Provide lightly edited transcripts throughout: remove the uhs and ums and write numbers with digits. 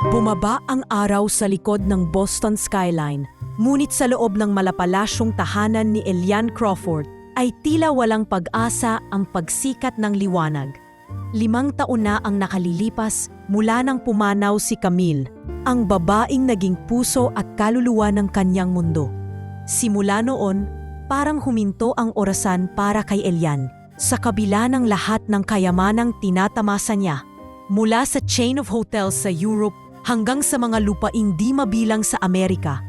Bumaba ang araw sa likod ng Boston skyline, ngunit sa loob ng malapalasyong tahanan ni Elian Crawford ay tila walang pag-asa ang pagsikat ng liwanag. 5 taon na ang nakalilipas mula nang pumanaw si Camille, ang babaeng naging puso at kaluluwa ng kanyang mundo. Simula noon, parang huminto ang orasan para kay Elian, sa kabila ng lahat ng kayamanang tinatamasa niya. Mula sa chain of hotels sa Europe hanggang sa mga lupaing di mabilang sa Amerika,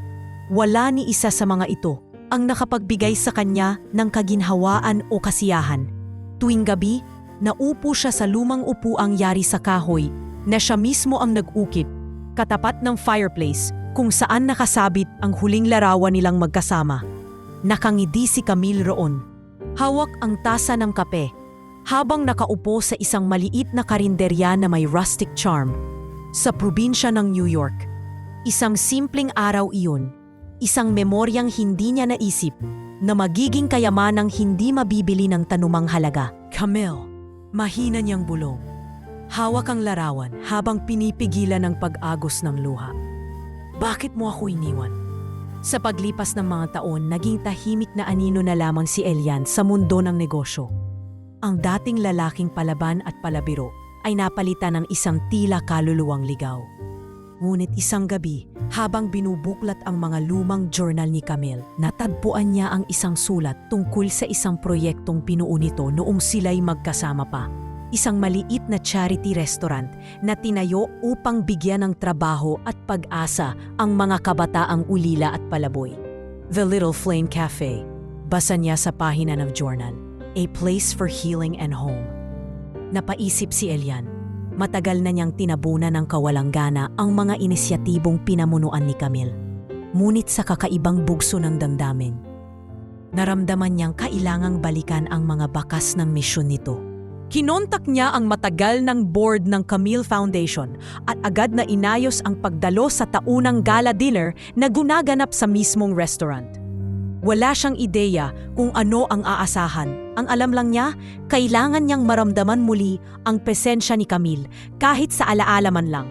wala ni isa sa mga ito ang nakapagbigay sa kanya ng kaginhawaan o kasiyahan. Tuwing gabi, naupo siya sa lumang upuang yari sa kahoy na siya mismo ang nag-ukit, katapat ng fireplace kung saan nakasabit ang huling larawan nilang magkasama. Nakangidi si Camille roon. Hawak ang tasa ng kape, habang nakaupo sa isang maliit na karinderya na may rustic charm. Sa probinsya ng New York, isang simpleng araw iyon, isang memoryang hindi niya naisip na magiging kayamanang hindi mabibili ng tanumang halaga. Camille, mahina niyang bulong. Hawak ang larawan habang pinipigilan ng pag-agos ng luha. Bakit mo ako iniwan? Sa paglipas ng mga taon, naging tahimik na anino na lamang si Elian sa mundo ng negosyo. Ang dating lalaking palaban at palabiro ay napalitan ng isang tila kaluluwang ligaw. Ngunit isang gabi, habang binubuklat ang mga lumang journal ni Camille, natagpuan niya ang isang sulat tungkol sa isang proyektong binuo nito noong sila'y magkasama pa. Isang maliit na charity restaurant na tinayo upang bigyan ng trabaho at pag-asa ang mga kabataang ulila at palaboy. The Little Flame Cafe, basa niya sa pahina ng journal, a place for healing and home. Napaisip si Elian. Matagal na niyang tinabunan ng kawalang gana ang mga inisyatibong pinamunuan ni Camille. Ngunit sa kakaibang bugso ng damdamin, naramdaman niyang kailangang balikan ang mga bakas ng misyon nito. Kinontak niya ang matagal ng board ng Camille Foundation at agad na inayos ang pagdalo sa taunang gala dinner na gunaganap sa mismong restaurant. Wala siyang ideya kung ano ang aasahan. Ang alam lang niya, kailangan niyang maramdaman muli ang presensya ni Camille kahit sa alaala man lang.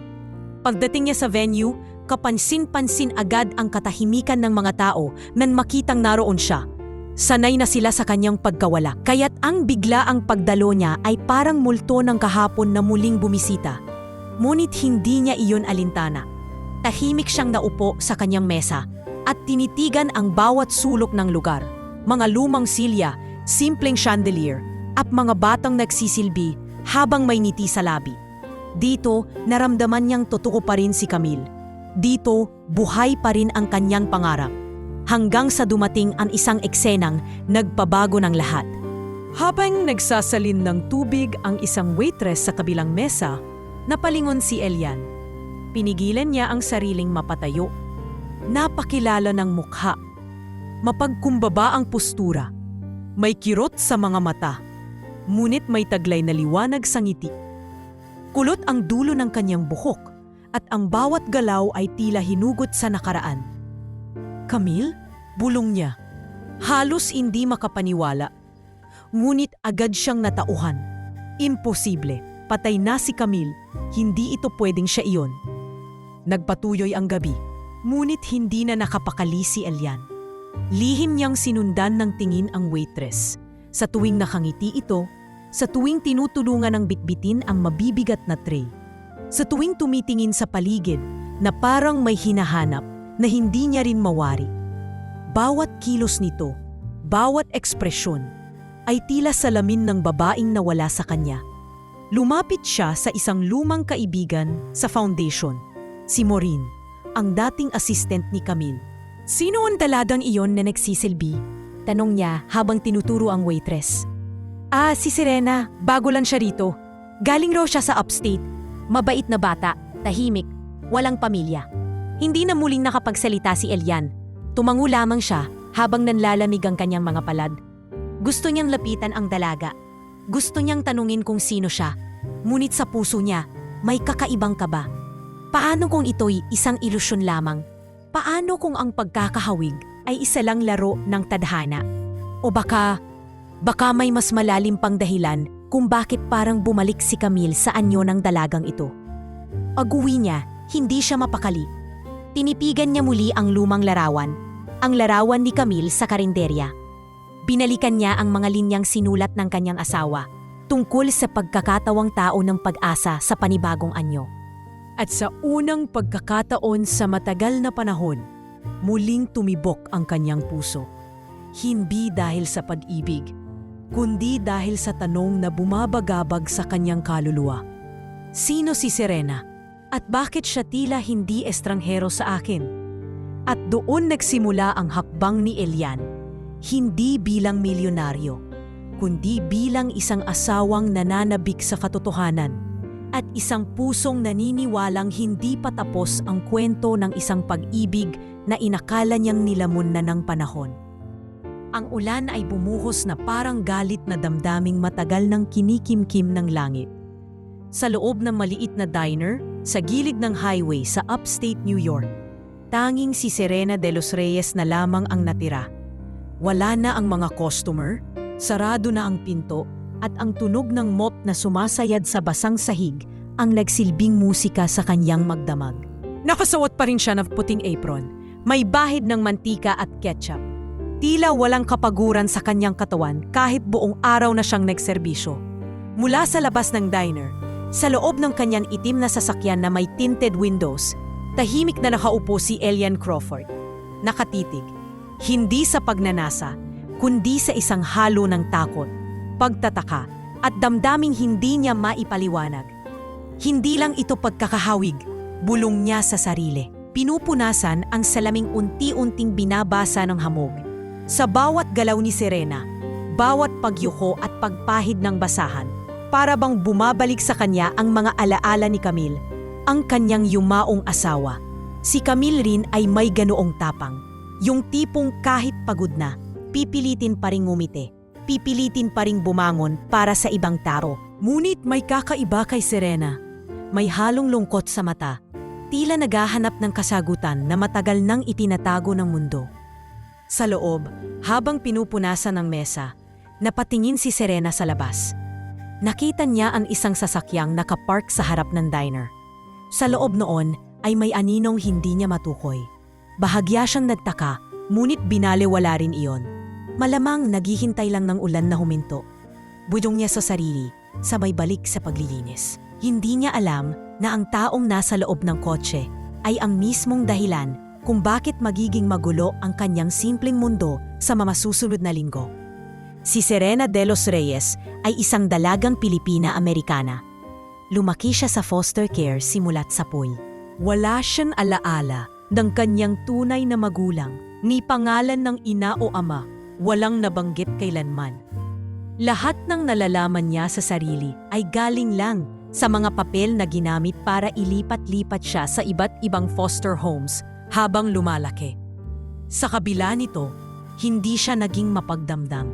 Pagdating niya sa venue, kapansin-pansin agad ang katahimikan ng mga tao nang makitang naroon siya. Sanay na sila sa kanyang pagkawala, kaya't ang biglaang pagdalo niya ay parang multo ng kahapon na muling bumisita. Ngunit hindi niya iyon alintana. Tahimik siyang naupo sa kanyang mesa at tinitigan ang bawat sulok ng lugar. Mga lumang silya, simpleng chandelier, at mga batang nagsisilbi habang may ngiti sa labi. Dito, naramdaman niyang totoo pa rin si Camille. Dito, buhay pa rin ang kanyang pangarap. Hanggang sa dumating ang isang eksenang nagpabago ng lahat. Habang nagsasalin ng tubig ang isang waitress sa kabilang mesa, napalingon si Elian. Pinigilan niya ang sariling mapatayo. Napakilala ng mukha. Mapagkumbaba ang postura. May kirot sa mga mata. Ngunit may taglay na liwanag sa ngiti. Kulot ang dulo ng kanyang buhok at ang bawat galaw ay tila hinugot sa nakaraan. Camille? Bulong niya. Halos hindi makapaniwala. Ngunit agad siyang natauhan. Imposible. Patay na si Camille. Hindi ito pwedeng siya iyon. Nagpatuloy ang gabi. Ngunit hindi na nakapakali si Elian. Lihim niyang sinundan ng tingin ang waitress. Sa tuwing nakangiti ito, sa tuwing tinutulungan ng bitbitin ang mabibigat na tray. Sa tuwing tumitingin sa paligid na parang may hinahanap na hindi niya rin mawari. Bawat kilos nito, bawat ekspresyon, ay tila salamin ng babaeng nawala sa kanya. Lumapit siya sa isang lumang kaibigan sa foundation, si Maureen, ang dating assistant ni Camille. Sino ang daladang iyon na nagsisilbi? Tanong niya habang tinuturo ang waitress. Si Serena, bago lang siya rito. Galing raw siya sa upstate. Mabait na bata, tahimik, walang pamilya. Hindi na muling nakapagsalita si Elian. Tumango lamang siya habang nanlalamig ang kanyang mga palad. Gusto niyang lapitan ang dalaga. Gusto niyang tanungin kung sino siya. Ngunit sa puso niya, may kakaibang kaba. Paano kung ito'y isang ilusyon lamang? Paano kung ang pagkakahawig ay isa lang laro ng tadhana? O baka Baka may mas malalim pang dahilan kung bakit parang bumalik si Camille sa anyo ng dalagang ito. Pag-uwi niya, hindi siya mapakali. Tinipigan niya muli ang lumang larawan, ang larawan ni Camille sa karinderya. Binalikan niya ang mga linyang sinulat ng kanyang asawa tungkol sa pagkakatawang tao ng pag-asa sa panibagong anyo. At sa unang pagkakataon sa matagal na panahon, muling tumibok ang kanyang puso. Hindi dahil sa pag-ibig, kundi dahil sa tanong na bumabagabag sa kanyang kaluluwa. Sino si Serena? At bakit siya tila hindi estranghero sa akin? At doon nagsimula ang hakbang ni Elian, hindi bilang milyonaryo, kundi bilang isang asawang nananabik sa katotohanan at isang pusong naniniwalang hindi pa tapos ang kwento ng isang pag-ibig na inakala niyang nilamon na ng panahon. Ang ulan ay bumuhos na parang galit na damdaming matagal ng kinikimkim ng langit. Sa loob ng maliit na diner, sa gilid ng highway sa upstate New York, tanging si Serena de los Reyes na lamang ang natira. Wala na ang mga customer, sarado na ang pinto, at ang tunog ng mop na sumasayad sa basang sahig ang nagsilbing musika sa kanyang magdamag. Nakasuot pa rin siya ng puting apron, may bahid ng mantika at ketchup. Tila walang kapaguran sa kanyang katawan kahit buong araw na siyang nagserbisyo. Mula sa labas ng diner, sa loob ng kanyang itim na sasakyan na may tinted windows, tahimik na nakaupo si Elian Crawford. Nakatitig, hindi sa pagnanasa, kundi sa isang halo ng takot, pagtataka, at damdaming hindi niya maipaliwanag. Hindi lang ito pagkakahawig, bulong niya sa sarili. Pinupunasan ang salaming unti-unting binabasa ng hamog. Sa bawat galaw ni Serena, bawat pagyuko at pagpahid ng basahan, para bang bumabalik sa kanya ang mga alaala ni Camille, ang kanyang yumaong asawa. Si Camille rin ay may ganoong tapang, yung tipong kahit pagod na, pipilitin pa ring ngumiti. Pipilitin pa ring bumangon para sa ibang tao. Ngunit may kakaiba kay Serena. May halong lungkot sa mata. Tila naghahanap ng kasagutan na matagal nang itinatago ng mundo. Sa loob, habang pinupunasan ng mesa, napatingin si Serena sa labas. Nakita niya ang isang sasakyang nakapark sa harap ng diner. Sa loob noon ay may aninong hindi niya matukoy. Bahagya siyang nagtaka, ngunit binalewala rin iyon. Malamang naghihintay lang ng ulan na huminto. Budong niya sa sarili, sabay balik sa paglilinis. Hindi niya alam na ang taong nasa loob ng kotse ay ang mismong dahilan kung bakit magiging magulo ang kanyang simpleng mundo sa mamasusunod na linggo. Si Serena de los Reyes ay isang dalagang Pilipina-Amerikana. Lumaki siya sa foster care simula't sa pool. Wala siyang alaala ng kanyang tunay na magulang, ni pangalan ng ina o ama. Walang nabanggit kailanman. Lahat ng nalalaman niya sa sarili ay galing lang sa mga papel na ginamit para ilipat-lipat siya sa iba't ibang foster homes habang lumalaki. Sa kabila nito, hindi siya naging mapagdamdam.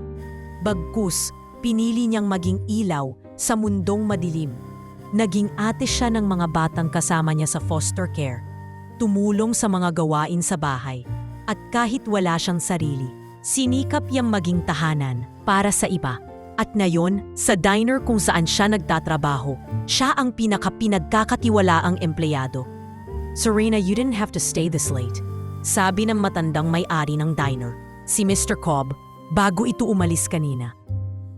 Bagkus, pinili niyang maging ilaw sa mundong madilim. Naging ate siya ng mga batang kasama niya sa foster care. Tumulong sa mga gawain sa bahay. At kahit wala siyang sarili, sinikap niyang maging tahanan para sa iba. At ngayon, sa diner kung saan siya nagtatrabaho, siya ang pinagkakatiwalaang empleyado. "Serena, you didn't have to stay this late," sabi ng matandang may-ari ng diner, si Mr. Cobb, bago ito umalis kanina.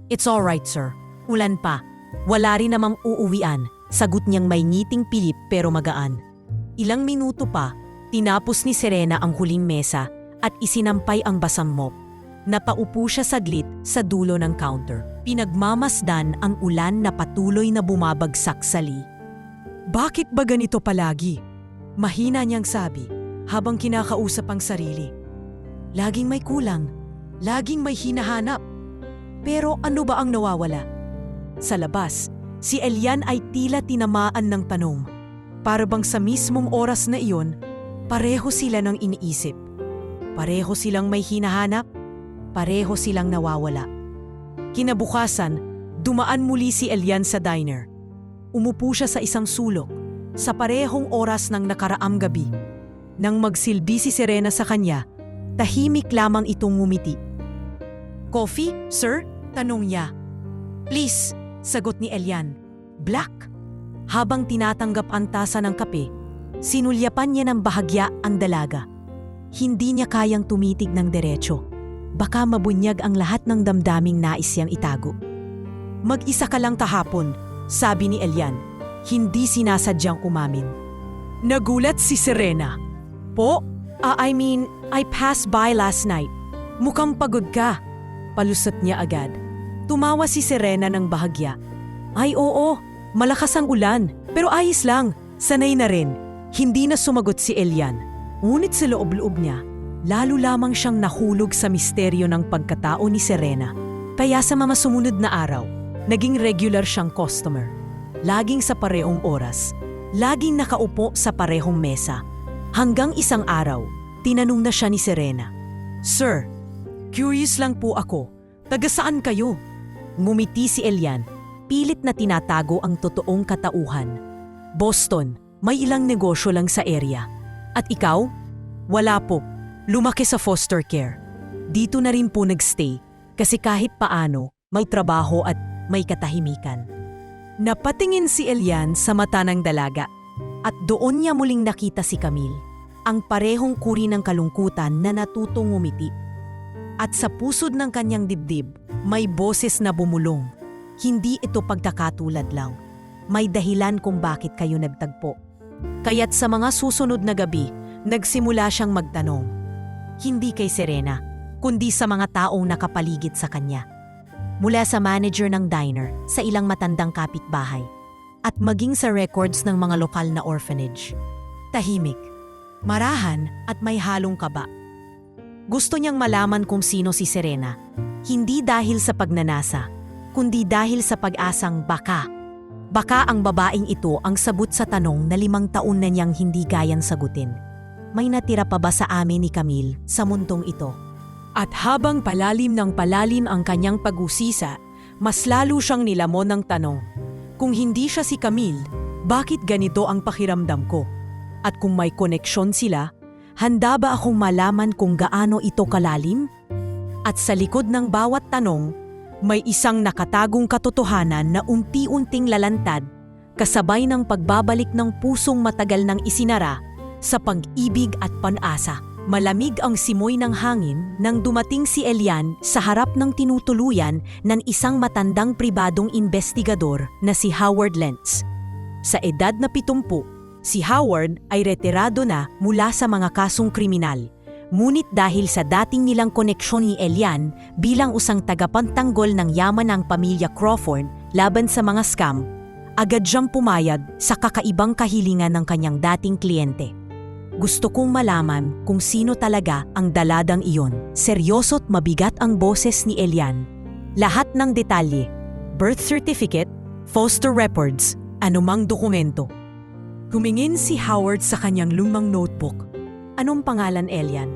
"It's all right, sir. Ulan pa. Wala rin namang uuwian," sagot niyang may ngiting pilit pero magaan. Ilang minuto pa, tinapos ni Serena ang huling mesa at isinampay ang basang mop. Napaupo siya saglit sa dulo ng counter. Pinagmamasdan ang ulan na patuloy na bumabagsak sa li. "Bakit ba ganito palagi?" Mahina niyang sabi habang kinakausap ang sarili. "Laging may kulang, laging may hinahanap. Pero ano ba ang nawawala?" Sa labas, si Elian ay tila tinamaan ng tanong. Para bang sa mismong oras na iyon, pareho sila ng iniisip. Pareho silang may hinahanap, pareho silang nawawala. Kinabukasan, dumaan muli si Elian sa diner. Umupo siya sa isang sulok, sa parehong oras ng nakaraang gabi. Nang magsilbi si Serena sa kanya, tahimik lamang itong ngumiti. "Coffee, sir?" Tanong niya. Please, sagot ni Elian. Black. Habang tinatanggap ang tasa ng kape, sinulyapan niya ng bahagya ang dalaga. Hindi niya kayang tumitig ng diretso. Baka mabunyag ang lahat ng damdaming nais niyang itago. Mag-isa ka lang kahapon, sabi ni Elian. Hindi sinasadyang umamin. Nagulat si Serena. Po? I passed by last night. Mukhang pagod ka. Palusot niya agad. Tumawa si Serena ng bahagya. Ay oo, malakas ang ulan, pero ayos lang. Sanay na rin. Hindi na sumagot si Elian. Ngunit sa loob-loob niya, lalo lamang siyang nahulog sa misteryo ng pagkatao ni Serena. Kaya sa mga sumunod na araw, naging regular siyang customer. Laging sa parehong oras. Laging nakaupo sa parehong mesa. Hanggang isang araw, tinanong na siya ni Serena. Sir, curious lang po ako. Taga saan kayo? Ngumiti si Elian, pilit na tinatago ang totoong katauhan. Boston, may ilang negosyo lang sa area. At ikaw? Wala po. Lumaki sa foster care. Dito na rin po nagstay kasi kahit paano may trabaho at may katahimikan. Napatingin si Elian sa mata ng dalaga at doon niya muling nakita si Camille, ang parehong kuri ng kalungkutan na natutong ngumiti. At sa pusod ng kanyang dibdib, may boses na bumulong. Hindi ito pagkakatulad lang. May dahilan kung bakit kayo nagtagpo. Kaya't sa mga susunod na gabi, nagsimula siyang magtanong. Hindi kay Serena, kundi sa mga taong nakapaligid sa kanya. Mula sa manager ng diner, sa ilang matandang kapitbahay, at maging sa records ng mga lokal na orphanage. Tahimik, marahan at may halong kaba. Gusto niyang malaman kung sino si Serena, hindi dahil sa pagnanasa, kundi dahil sa pag-asang baka ang babaeng ito ang sagot sa tanong na 5 taon na niyang hindi kayang sagutin. May natira pa ba sa amin ni Camille sa mundong ito? At habang palalim ng palalim ang kanyang pag-usisa, mas lalo siyang nilamon ng tanong. Kung hindi siya si Camille, bakit ganito ang pakiramdam ko? At kung may koneksyon sila, handa ba akong malaman kung gaano ito kalalim? At sa likod ng bawat tanong, may isang nakatagong katotohanan na unti-unting lalantad, kasabay ng pagbabalik ng pusong matagal nang isinara sa pag-ibig at pan-asa. Malamig ang simoy ng hangin nang dumating si Elian sa harap ng tinutuluyan ng isang matandang pribadong investigador na si Howard Lentz. Sa edad na 70, si Howard ay retirado na mula sa mga kasong kriminal. Ngunit dahil sa dating nilang koneksyon ni Elian bilang usang tagapagtanggol ng yaman ng pamilya Crawford laban sa mga scam, agad siyang pumayag sa kakaibang kahilingan ng kanyang dating kliyente. Gusto kong malaman kung sino talaga ang daladang iyon. Seryoso't mabigat ang boses ni Elian. Lahat ng detalye, birth certificate, foster records, anumang dokumento. Humingin si Howard sa kanyang lumang notebook. Anong pangalan, Elian?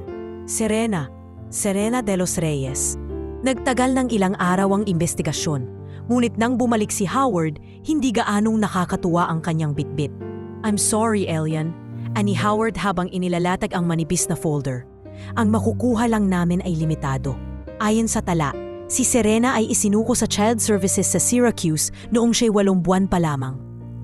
Serena. Serena de los Reyes. Nagtagal ng ilang araw ang investigasyon. Ngunit nang bumalik si Howard, hindi gaanong nakakatuwa ang kanyang bitbit. I'm sorry, Elian. Ani Howard habang inilalatag ang manipis na folder. Ang makukuha lang namin ay limitado. Ayon sa tala, si Serena ay isinuko sa Child Services sa Syracuse noong siya'y 8 buwan pa lamang.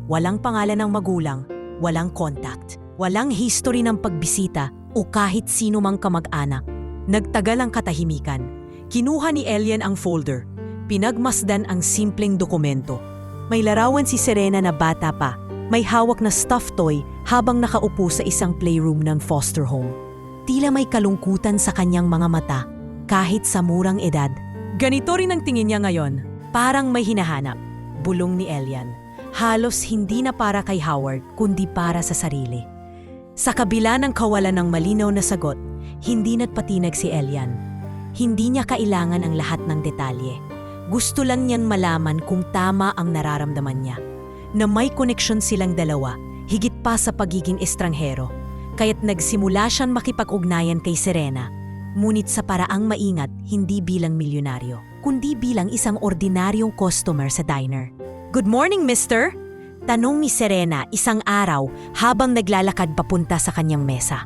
Walang pangalan ng magulang, walang contact, walang history ng pagbisita o kahit sino mang kamag-anak. Nagtagal ang katahimikan. Kinuha ni Elian ang folder. Pinagmasdan ang simpleng dokumento. May larawan si Serena na bata pa. May hawak na stuffed toy habang nakaupo sa isang playroom ng foster home. Tila may kalungkutan sa kanyang mga mata, kahit sa murang edad. Ganito rin ang tingin niya ngayon, parang may hinahanap. Bulong ni Elian. Halos hindi na para kay Howard, kundi para sa sarili. Sa kabila ng kawalan ng malinaw na sagot, hindi nagpatinag si Elian. Hindi niya kailangan ang lahat ng detalye. Gusto lang niyan malaman kung tama ang nararamdaman niya. Na may koneksyon silang dalawa, higit pa sa pagiging estranghero. Kaya't nagsimula siyang makipag-ugnayan kay Serena. Ngunit sa paraang maingat, hindi bilang milyonaryo, kundi bilang isang ordinaryong customer sa diner. Good morning, mister! Tanong ni Serena isang araw habang naglalakad papunta sa kanyang mesa.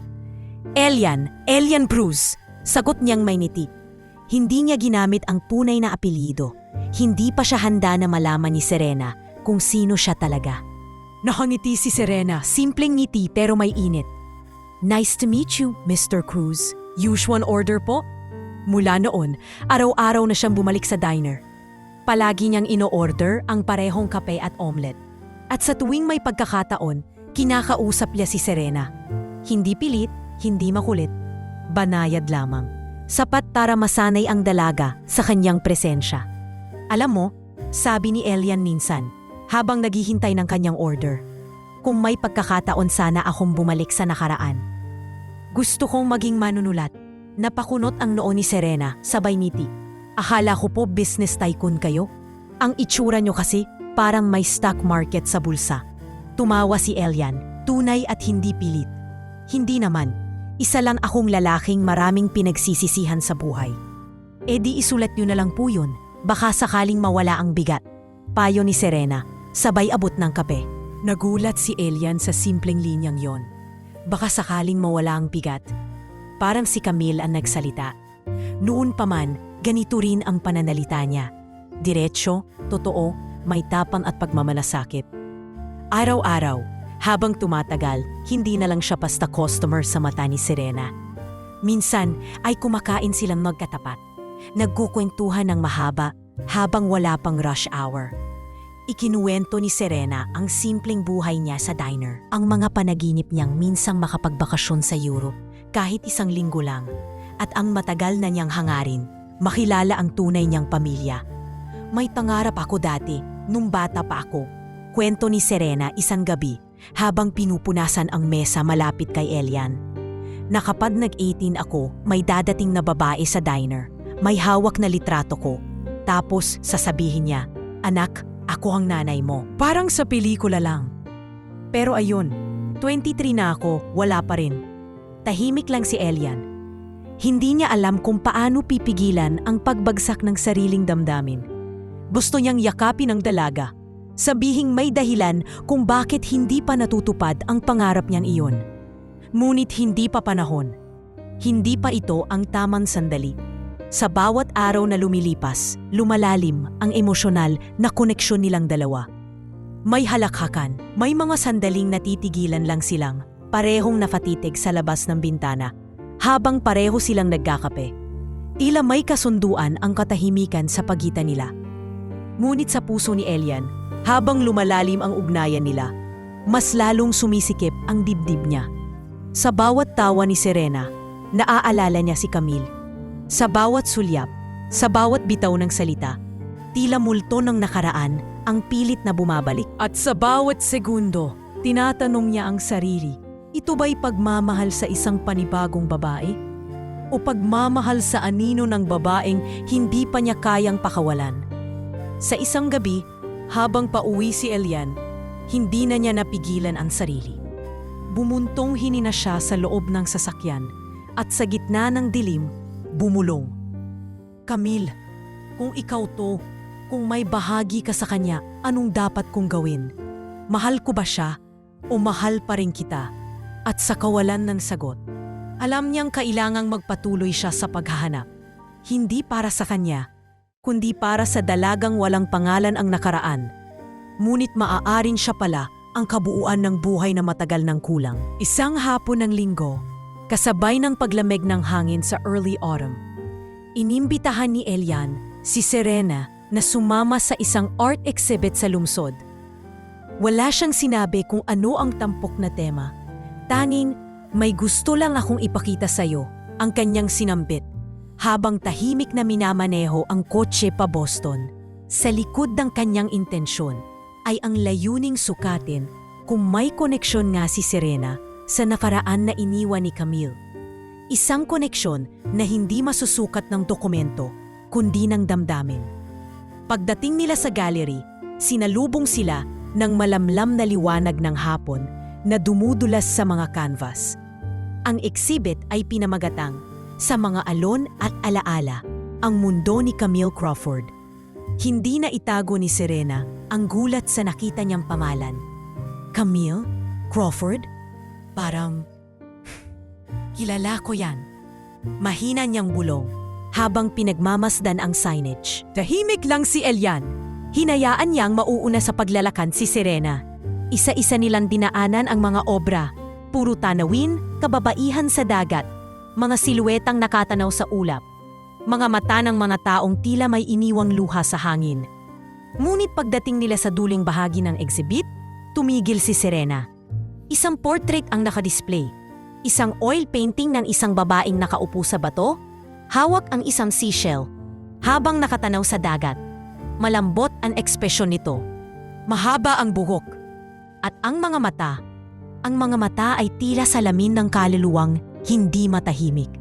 Elian Bruce, sagot niyang may ngiti. Hindi niya ginamit ang tunay na apelyido. Hindi pa siya handa na malaman ni Serena kung sino siya talaga. Nakangiti si Serena, simpleng ngiti pero may init. Nice to meet you, Mr. Cruz. Usual order po? Mula noon, araw-araw na siyang bumalik sa diner. Palagi niyang ino-order ang parehong kape at omelet. At sa tuwing may pagkakataon, kinakausap niya si Serena. Hindi pilit, hindi makulit, banayad lamang. Sapat para masanay ang dalaga sa kanyang presensya. Alam mo, sabi ni Elian minsan, habang naghihintay ng kanyang order, kung may pagkakataon sana akong bumalik sa nakaraan. Gusto kong maging manunulat. Napakunot ang noo ni Serena, sabay ngiti. Akala ko po business tycoon kayo. Ang itsura nyo kasi parang may stock market sa bulsa. Tumawa si Elian, tunay at hindi pilit. Hindi naman, isa lang akong lalaking maraming pinagsisisihan sa buhay. E di isulat nyo na lang po yun, baka sakaling mawala ang bigat. Payo ni Serena, sabay abot ng kape. Nagulat si Elian sa simpleng linyang yon. Baka sakaling mawala ang bigat. Parang si Camille ang nagsalita. Noon pa man, ganito rin ang pananalita niya. Diretso, totoo, may tapang at pagmamalasakit. Araw-araw, habang tumatagal, hindi na lang siya basta customer sa mata ni Serena. Minsan ay kumakain silang magkatapat. Nagkukwentuhan ng mahaba habang wala pang rush hour. Ikinuwento ni Serena ang simpleng buhay niya sa diner. Ang mga panaginip niyang minsang makapagbakasyon sa Europe kahit isang linggo lang. At ang matagal na niyang hangarin, makilala ang tunay niyang pamilya. May pangarap ako dati, nung bata pa ako. Kwento ni Serena isang gabi habang pinupunasan ang mesa malapit kay Elian. Na kapag nag-18 ako, may dadating na babae sa diner. May hawak na litrato ko. Tapos sasabihin niya, "Anak, ako ang nanay mo." Parang sa pelikula lang. Pero ayun, 23 na ako, wala pa rin. Tahimik lang si Elian. Hindi niya alam kung paano pipigilan ang pagbagsak ng sariling damdamin. Gusto niyang yakapin ang dalaga. Sabihing may dahilan kung bakit hindi pa natutupad ang pangarap niyang iyon. Ngunit hindi pa panahon. Hindi pa ito ang tamang sandali. Sa bawat araw na lumilipas, lumalalim ang emosyonal na koneksyon nilang dalawa. May halakhakan, may mga sandaling natitigilan lang silang, parehong nakatitig sa labas ng bintana, habang pareho silang nagkakape. Tila may kasunduan ang katahimikan sa pagitan nila. Ngunit sa puso ni Elian, habang lumalalim ang ugnayan nila, mas lalong sumisikip ang dibdib niya. Sa bawat tawa ni Serena, naaalala niya si Camille. Sa bawat sulyap, sa bawat bitaw ng salita, tila multo ng nakaraan ang pilit na bumabalik. At sa bawat segundo, tinatanong niya ang sarili, ito ba'y pagmamahal sa isang panibagong babae? O pagmamahal sa anino ng babaeng hindi pa niya kayang pakawalan? Sa isang gabi, habang pauwi si Elian, hindi na niya napigilan ang sarili. Bumuntong hinina siya sa loob ng sasakyan at sa gitna ng dilim, bumulong. "Camille, kung ikaw to, kung may bahagi ka sa kanya, anong dapat kong gawin? Mahal ko ba siya o mahal pa rin kita?" At sa kawalan ng sagot, alam niyang kailangang magpatuloy siya sa paghahanap. Hindi para sa kanya, kundi para sa dalagang walang pangalan ang nakaraan. Ngunit maaaring siya pala ang kabuuan ng buhay na matagal ng kulang. Isang hapon ng linggo, kasabay ng paglamig ng hangin sa early autumn, inimbitahan ni Elian si Serena na sumama sa isang art exhibit sa lungsod. Wala siyang sinabi kung ano ang tampok na tema. Tanging, "May gusto lang akong ipakita sa'yo," ang kanyang sinambit, habang tahimik na minamaneho ang kotse pa Boston. Sa likod ng kanyang intensyon ay ang layuning sukatin kung may koneksyon nga si Serena sa nakaraan na iniwan ni Camille. Isang koneksyon na hindi masusukat ng dokumento, kundi ng damdamin. Pagdating nila sa gallery, sinalubong sila ng malamlam na liwanag ng hapon na dumudulas sa mga canvas. Ang exhibit ay pinamagatang "Sa mga alon at alaala, ang mundo ni Camille Crawford." Hindi na itago ni Serena ang gulat sa nakita niyang pamalan. "Camille? Crawford? Parang kilala ko yan." Mahina niyang bulong. habang pinagmamasdan ang signage. Tahimik lang si Elian. Hinayaan niyang mauuna sa paglalakad si Serena. Isa-isa nilang dinaanan ang mga obra. Puro tanawin, kababaihan sa dagat, mga siluetang nakatanaw sa ulap, mga mata ng mga taong tila may iniwang luha sa hangin. Ngunit pagdating nila sa duling bahagi ng exhibit, tumigil si Serena. Isang portrait ang nakadisplay. Isang oil painting ng isang babaeng nakaupo sa bato, hawak ang isang seashell, habang nakatanaw sa dagat. Malambot ang ekspresyon nito. Mahaba ang buhok. At ang mga mata ay tila salamin ng kaluluwang hindi matahimik.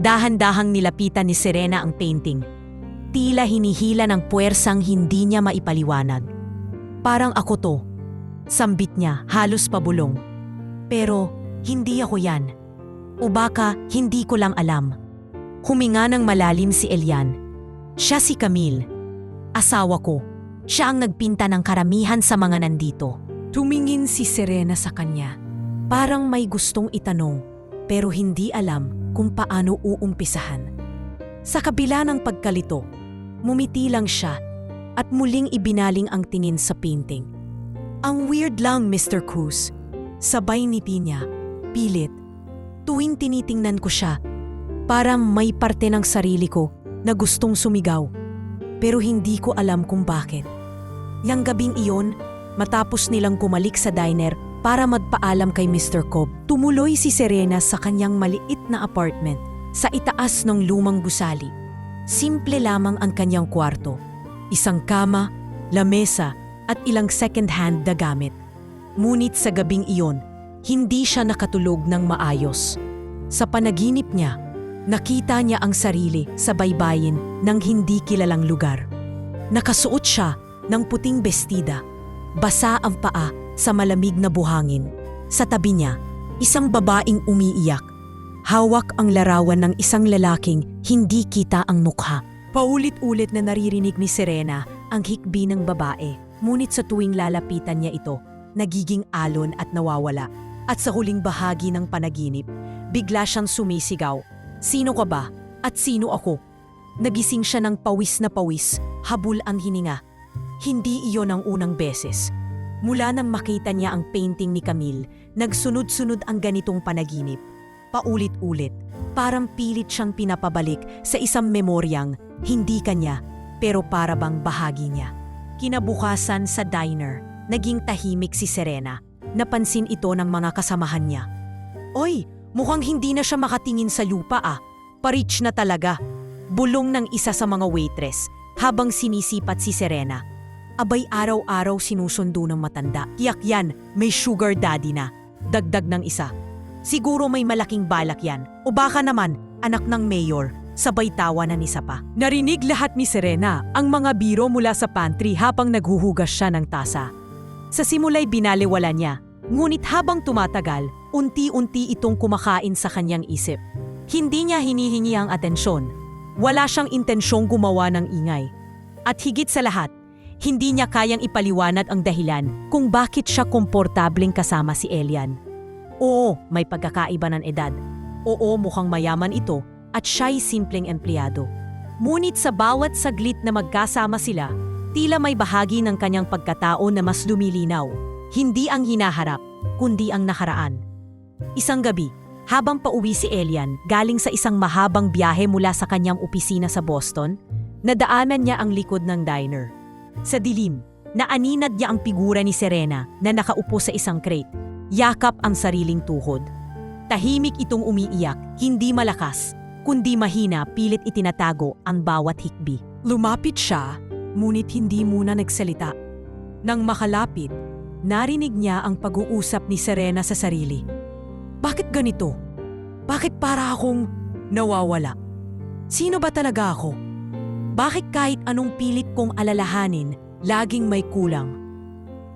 Dahan-dahang nilapitan ni Serena ang painting. Tila hinihila ng puwersang hindi niya maipaliwanag. Parang ako to. Sambit niya, halos pabulong. Pero hindi ako yan. O baka hindi ko lang alam. Huminga ng malalim si Elian. Siya si Camille. Asawa ko. Siya ang nagpinta ng karamihan sa mga nandito. Tumingin si Serena sa kanya. Parang may gustong itanong, pero hindi alam kung paano uumpisahan. Sa kabila ng pagkalito, mumiti lang siya at muling ibinaling ang tingin sa painting. Ang weird lang, Mr. Cruz. Sabay ngiti niya, pilit. Tuwing tinitingnan ko siya, parang may parte ng sarili ko na gustong sumigaw. Pero hindi ko alam kung bakit. Yang gabing iyon, matapos nilang kumalik sa diner para magpaalam kay Mr. Cobb, tumuloy si Serena sa kanyang maliit na apartment sa itaas ng lumang gusali. Simple lamang ang kanyang kwarto. Isang kama, lamesa at ilang second-hand na gamit. Ngunit sa gabing iyon, hindi siya nakatulog ng maayos. Sa panaginip niya, nakita niya ang sarili sa baybayin ng hindi kilalang lugar. Nakasuot siya ng puting bestida, basa ang paa sa malamig na buhangin. Sa tabi niya, isang babaeng umiiyak. Hawak ang larawan ng isang lalaking hindi kita ang mukha. Paulit-ulit na naririnig ni Serena ang hikbi ng babae, ngunit sa tuwing lalapitan niya ito, nagiging alon at nawawala. At sa huling bahagi ng panaginip, bigla siyang sumisigaw. Sino ka ba? At sino ako? Nagising siya ng pawis na pawis, habul ang hininga. Hindi iyon ang unang beses. Mula nang makita niya ang painting ni Camille, nagsunod-sunod ang ganitong panaginip. Paulit-ulit, parang pilit siyang pinapabalik sa isang memoryang hindi kanya, pero para bang bahagi niya. Kinabukasan sa diner, naging tahimik si Serena. Napansin ito ng mga kasamahan niya. Oy! Mukhang hindi na siya makatingin sa lupa ah. Pa-rich na talaga. Bulong ng isa sa mga waitress habang sinisipat si Serena. Abay araw-araw sinusundo ng matanda. Tiyak yan, may sugar daddy na. Dagdag ng isa. Siguro may malaking balak yan. O baka naman, anak ng mayor. Sabay tawa ng isa pa. Narinig lahat ni Serena ang mga biro mula sa pantry habang naghuhugas siya ng tasa. Sa simula'y binaliwala niya. Ngunit habang tumatagal, unti-unti itong kumakain sa kanyang isip. Hindi niya hinihingi ang atensyon. Wala siyang intensyong gumawa ng ingay. At higit sa lahat, hindi niya kayang ipaliwanag ang dahilan kung bakit siya komportableng kasama si Elian. Oo, may pagkakaiba ng edad. Oo, mukhang mayaman ito at siya'y simpleng empleyado. Ngunit sa bawat saglit na magkasama sila, tila may bahagi ng kanyang pagkatao na mas lumilinaw. Hindi ang hinaharap, kundi ang nakaraan. Isang gabi, habang pauwi si Elian galing sa isang mahabang biyahe mula sa kanyang opisina sa Boston, nadaanan niya ang likod ng diner. Sa dilim, naaninag niya ang figura ni Serena na nakaupo sa isang crate, yakap ang sariling tuhod. Tahimik itong umiiyak, hindi malakas, kundi mahina pilit itinatago ang bawat hikbi. Lumapit siya, ngunit hindi muna nagsalita. Nang makalapit, narinig niya ang pag-uusap ni Serena sa sarili. Bakit ganito? Bakit para akong nawawala? Sino ba talaga ako? Bakit kahit anong pilit kong alalahanin, laging may kulang?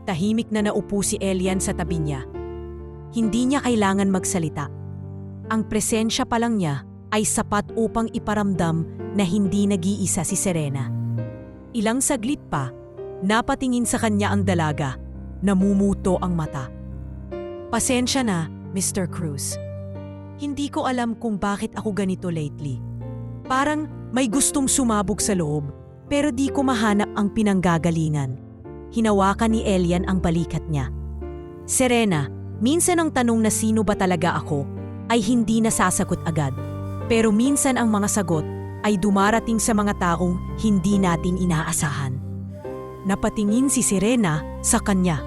Tahimik na naupo si Elian sa tabi niya. Hindi niya kailangan magsalita. Ang presensya pa lang niya ay sapat upang iparamdam na hindi nag-iisa si Serena. Ilang saglit pa, napatingin sa kanya ang dalaga. Namumuto ang mata. Pasensya na, Mr. Cruz. Hindi ko alam kung bakit ako ganito lately. Parang May gustong sumabog sa loob, pero di ko mahanap ang pinanggagalingan. Hinawakan ni Elian ang balikat niya. Serena, minsan ang tanong na sino ba talaga ako ay hindi nasasagot agad. Pero minsan ang mga sagot ay dumarating sa mga taong hindi natin inaasahan. Napatingin si Serena sa kanya.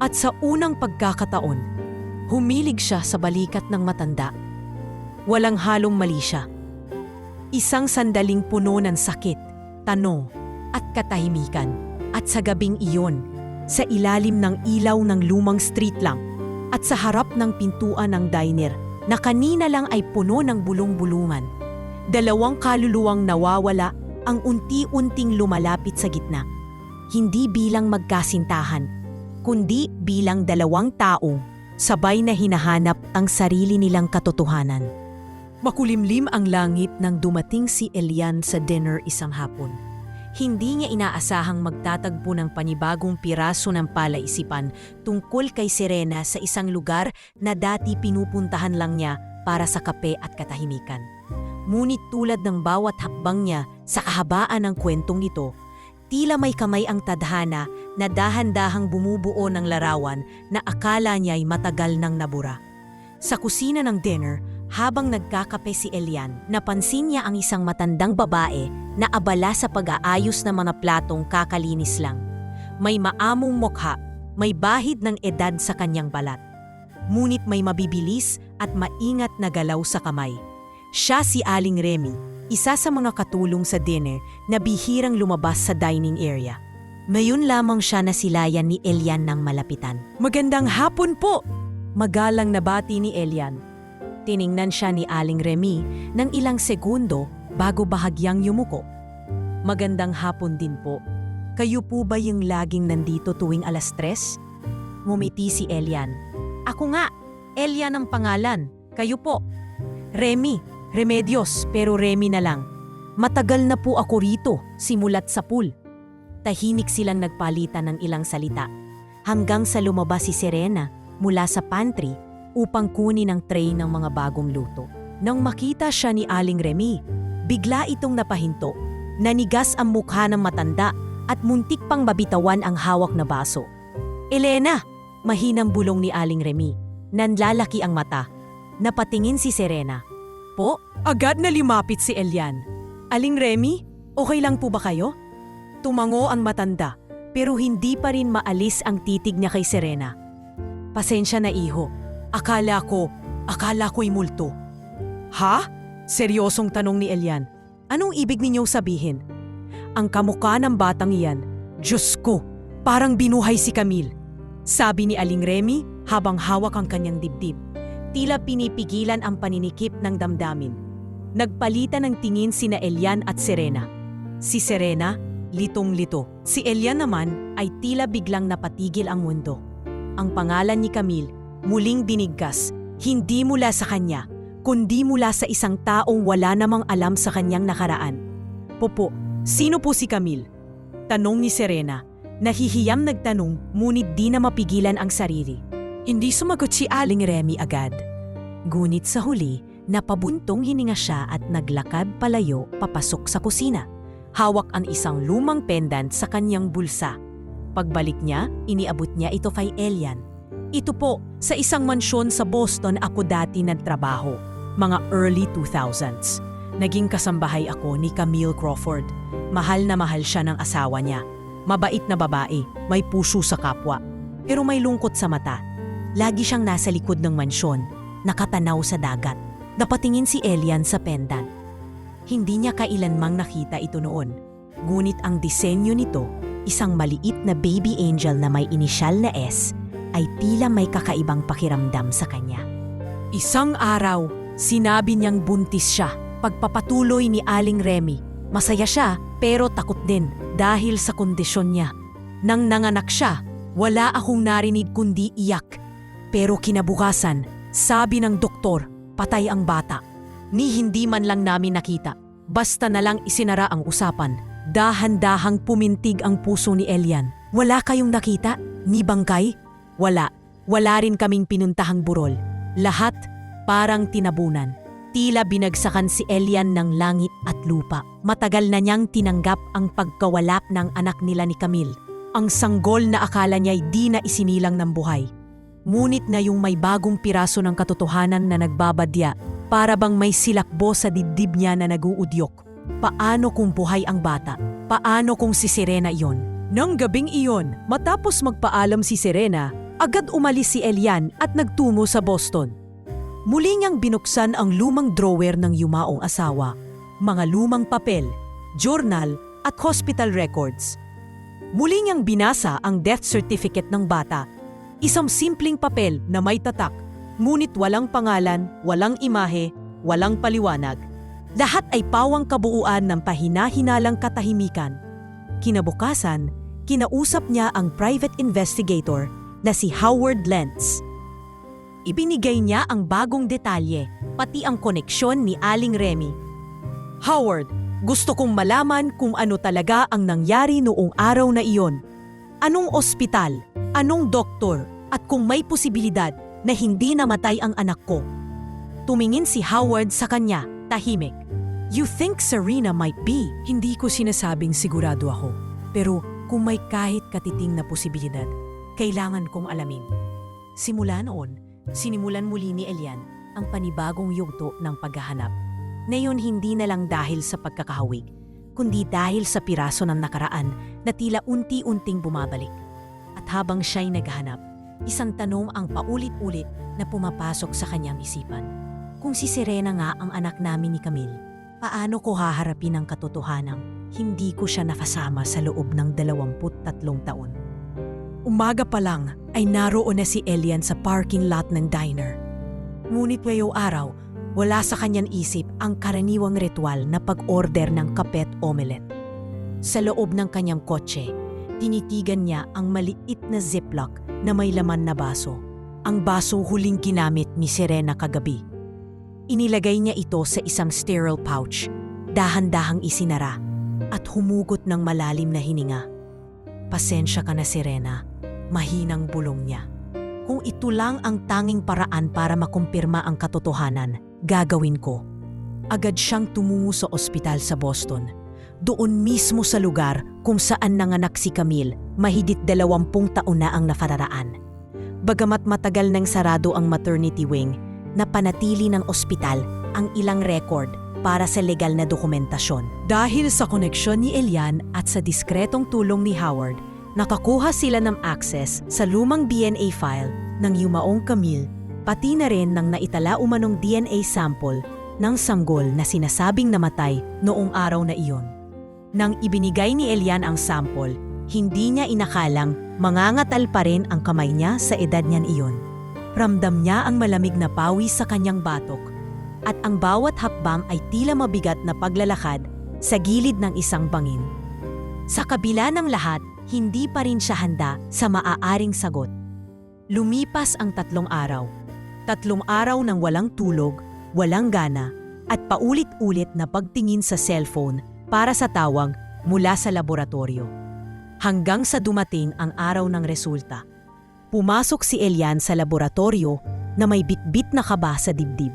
At sa unang pagkakataon, humilig siya sa balikat ng matanda. Walang halong mali siya. Isang sandaling puno ng sakit, tanong, at katahimikan. At sa gabing iyon, sa ilalim ng ilaw ng lumang street lamp at sa harap ng pintuan ng diner na kanina lang ay puno ng bulong-bulungan, dalawang kaluluwang nawawala ang unti-unting lumalapit sa gitna. Hindi bilang magkasintahan, kundi bilang dalawang taong sabay na hinahanap ang sarili nilang katotohanan. Makulimlim ang langit nang dumating si Elian sa dinner isang hapon. Hindi niya inaasahang magtatagpo ng panibagong piraso ng palaisipan tungkol kay Serena sa isang lugar na dati pinupuntahan lang niya para sa kape at katahimikan. Ngunit tulad ng bawat hakbang niya sa kahabaan ng kwentong ito, tila may kamay ang tadhana na dahan-dahang bumubuo ng larawan na akala niya'y matagal nang nabura. Sa kusina ng dinner, habang nagkakape si Elian, napansin niya ang isang matandang babae na abala sa pag-aayos ng mga platong kakalinis lang. May maamong mukha, may bahid ng edad sa kanyang balat. Ngunit may mabibilis at maingat na galaw sa kamay. Siya si Aling Remy, isa sa mga katulong sa dinner na bihirang lumabas sa dining area. Ngayon lamang siya nasilayan ni Elian ng malapitan. "Magandang hapon po!" Magalang nabati ni Elian. Tiningnan siya ni Aling Remy ng ilang segundo bago bahagyang yumuko. "Magandang hapon din po. Kayo po ba yung laging nandito tuwing 3:00? Ngumiti si Elian. "Ako nga, Elian ang pangalan. Kayo po?" "Remy, Remedios, pero Remy na lang. Matagal na po ako rito, simulat sa pool." Tahimik silang nagpalitan ng ilang salita, hanggang sa lumabas si Serena mula sa pantry upang kunin ang tray ng mga bagong luto. Nang makita siya ni Aling Remy, bigla itong napahinto. Nanigas ang mukha ng matanda at muntik pang mabitawan ang hawak na baso. "Elena!" Mahinang bulong ni Aling Remy. Nanlalaki ang mata. Napatingin si Serena. "Po?" Agad na limapit si Elian. "Aling Remy, okay lang po ba kayo?" Tumango ang matanda, pero hindi pa rin maalis ang titig niya kay Serena. "Pasensya na iho. Akala ko'y multo." "Ha?" Seryosong tanong ni Elian. "Anong ibig ninyong sabihin?" "Ang kamukha ng batang iyan, Diyos ko, parang binuhay si Camille," sabi ni Aling Remy habang hawak ang kanyang dibdib. Tila pinipigilan ang paninikip ng damdamin. Nagpalitan ng tingin sina Elian at Serena. Si Serena, litong-lito. Si Elian naman ay tila biglang napatigil ang mundo. Ang pangalan ni Camille muling binigkas, hindi mula sa kanya, kundi mula sa isang taong wala namang alam sa kanyang nakaraan. "Popo, sino po si Camille?" Tanong ni Serena. Nahihiyang nagtanong, ngunit di na mapigilan ang sarili. Hindi sumagot si Aling Remy agad. Ngunit sa huli, napabuntong hininga siya at naglakad palayo papasok sa kusina. Hawak ang isang lumang pendant sa kanyang bulsa. Pagbalik niya, iniabot niya ito kay Elian. "Ito po, sa isang mansyon sa Boston ako dati nagtrabaho, mga early 2000s. Naging kasambahay ako ni Camille Crawford. Mahal na mahal siya ng asawa niya. Mabait na babae, may puso sa kapwa. Pero may lungkot sa mata. Lagi siyang nasa likod ng mansyon, nakatanaw sa dagat." Napatingin si Elian sa pendant. Hindi niya kailanmang nakita ito noon. Ngunit ang disenyo nito, isang maliit na baby angel na may inisyal na S, ay tila may kakaibang pakiramdam sa kanya. Isang araw, sinabi niyang buntis siya. Pagpapatuloy ni Aling Remy, masaya siya pero takot din dahil sa kondisyon niya. Nang nanganak siya, wala akong narinig kundi iyak. Pero kinabukasan, sabi ng doktor, patay ang bata. Ni hindi man lang namin nakita. Basta na lang isinara ang usapan. Dahan-dahang pumintig ang puso ni Elian. "Wala kayong nakita? Ni bangkay?" "Wala. Wala rin kaming pinuntahang burol. Lahat parang tinabunan." Tila binagsakan si Elian ng langit at lupa. Matagal na niyang tinanggap ang pagkawala ng anak nila ni Camille. Ang sanggol na akala niya'y di na isinilang ng buhay. Ngunit na yung may bagong piraso ng katotohanan na nagbabadya, para bang may silakbo sa dibdib niya na naguudyok. Paano kung buhay ang bata? Paano kung si Serena iyon? Nang gabing iyon, matapos magpaalam si Serena, agad umalis si Elian at nagtungo sa Boston. Muli niyang binuksan ang lumang drawer ng yumaong asawa, mga lumang papel, journal at hospital records. Muli niyang binasa ang death certificate ng bata, isang simpleng papel na may tatak, ngunit walang pangalan, walang imahe, walang paliwanag. Lahat ay pawang kabuuan ng pahina-hinalang katahimikan. Kinabukasan, kinausap niya ang private investigator na si Howard Lentz. Ibinigay niya ang bagong detalye, pati ang koneksyon ni Aling Remy. Howard, gusto kong malaman kung ano talaga ang nangyari noong araw na iyon. Anong ospital, anong doktor, at kung may posibilidad na hindi namatay ang anak ko. Tumingin si Howard sa kanya, tahimik. You think Serena might be? Hindi ko sinasabing sigurado ako. Pero kung may kahit katiting na posibilidad, kailangan kong alamin. Simula noon, sinimulan muli ni Elian ang panibagong yugto ng paghahanap. Ngayon hindi na lang dahil sa pagkakahawig, kundi dahil sa piraso ng nakaraan na tila unti-unting bumabalik. At habang siya'y naghahanap, isang tanong ang paulit-ulit na pumapasok sa kanyang isipan. Kung si Serena nga ang anak namin ni Camille, paano ko haharapin ang katotohanang hindi ko siya nakasama sa loob ng 23 taon? Umaga pa lang ay naroon na si Elian sa parking lot ng diner. Ngunit ngayong araw, wala sa kanyang isip ang karaniwang ritual na pag-order ng kapet omelette. Sa loob ng kanyang kotse, tinitigan niya ang maliit na ziplock na may laman na baso. Ang baso huling ginamit ni Serena kagabi. Inilagay niya ito sa isang sterile pouch, dahan-dahang isinara, at humugot ng malalim na hininga. Pasensya ka na, Serena. Mahinang bulong niya. Kung ito lang ang tanging paraan para makumpirma ang katotohanan, gagawin ko. Agad siyang tumungo sa ospital sa Boston. Doon mismo sa lugar kung saan nanganak si Camille, mahigit 20 taon na ang nakararaan. Bagamat matagal nang sarado ang maternity wing, napanatili ng ospital ang ilang record para sa legal na dokumentasyon. Dahil sa koneksyon ni Elian at sa diskretong tulong ni Howard, nakakuha sila ng access sa lumang DNA file ng yumaong Camille, pati na rin ng naitala umanong DNA sample ng sanggol na sinasabing namatay noong araw na iyon. Nang ibinigay ni Elian ang sample, hindi niya inakalang mangangatal pa rin ang kamay niya sa edad niyan iyon. Ramdam niya ang malamig na pawis sa kanyang batok at ang bawat hakbang ay tila mabigat na paglalakad sa gilid ng isang bangin. Sa kabila ng lahat, hindi pa rin siya handa sa maaaring sagot. Lumipas ang 3 araw. 3 araw ng walang tulog, walang gana, at paulit-ulit na pagtingin sa cellphone para sa tawag mula sa laboratorio. Hanggang sa dumating ang araw ng resulta. Pumasok si Elian sa laboratorio na may bitbit na kaba sa dibdib.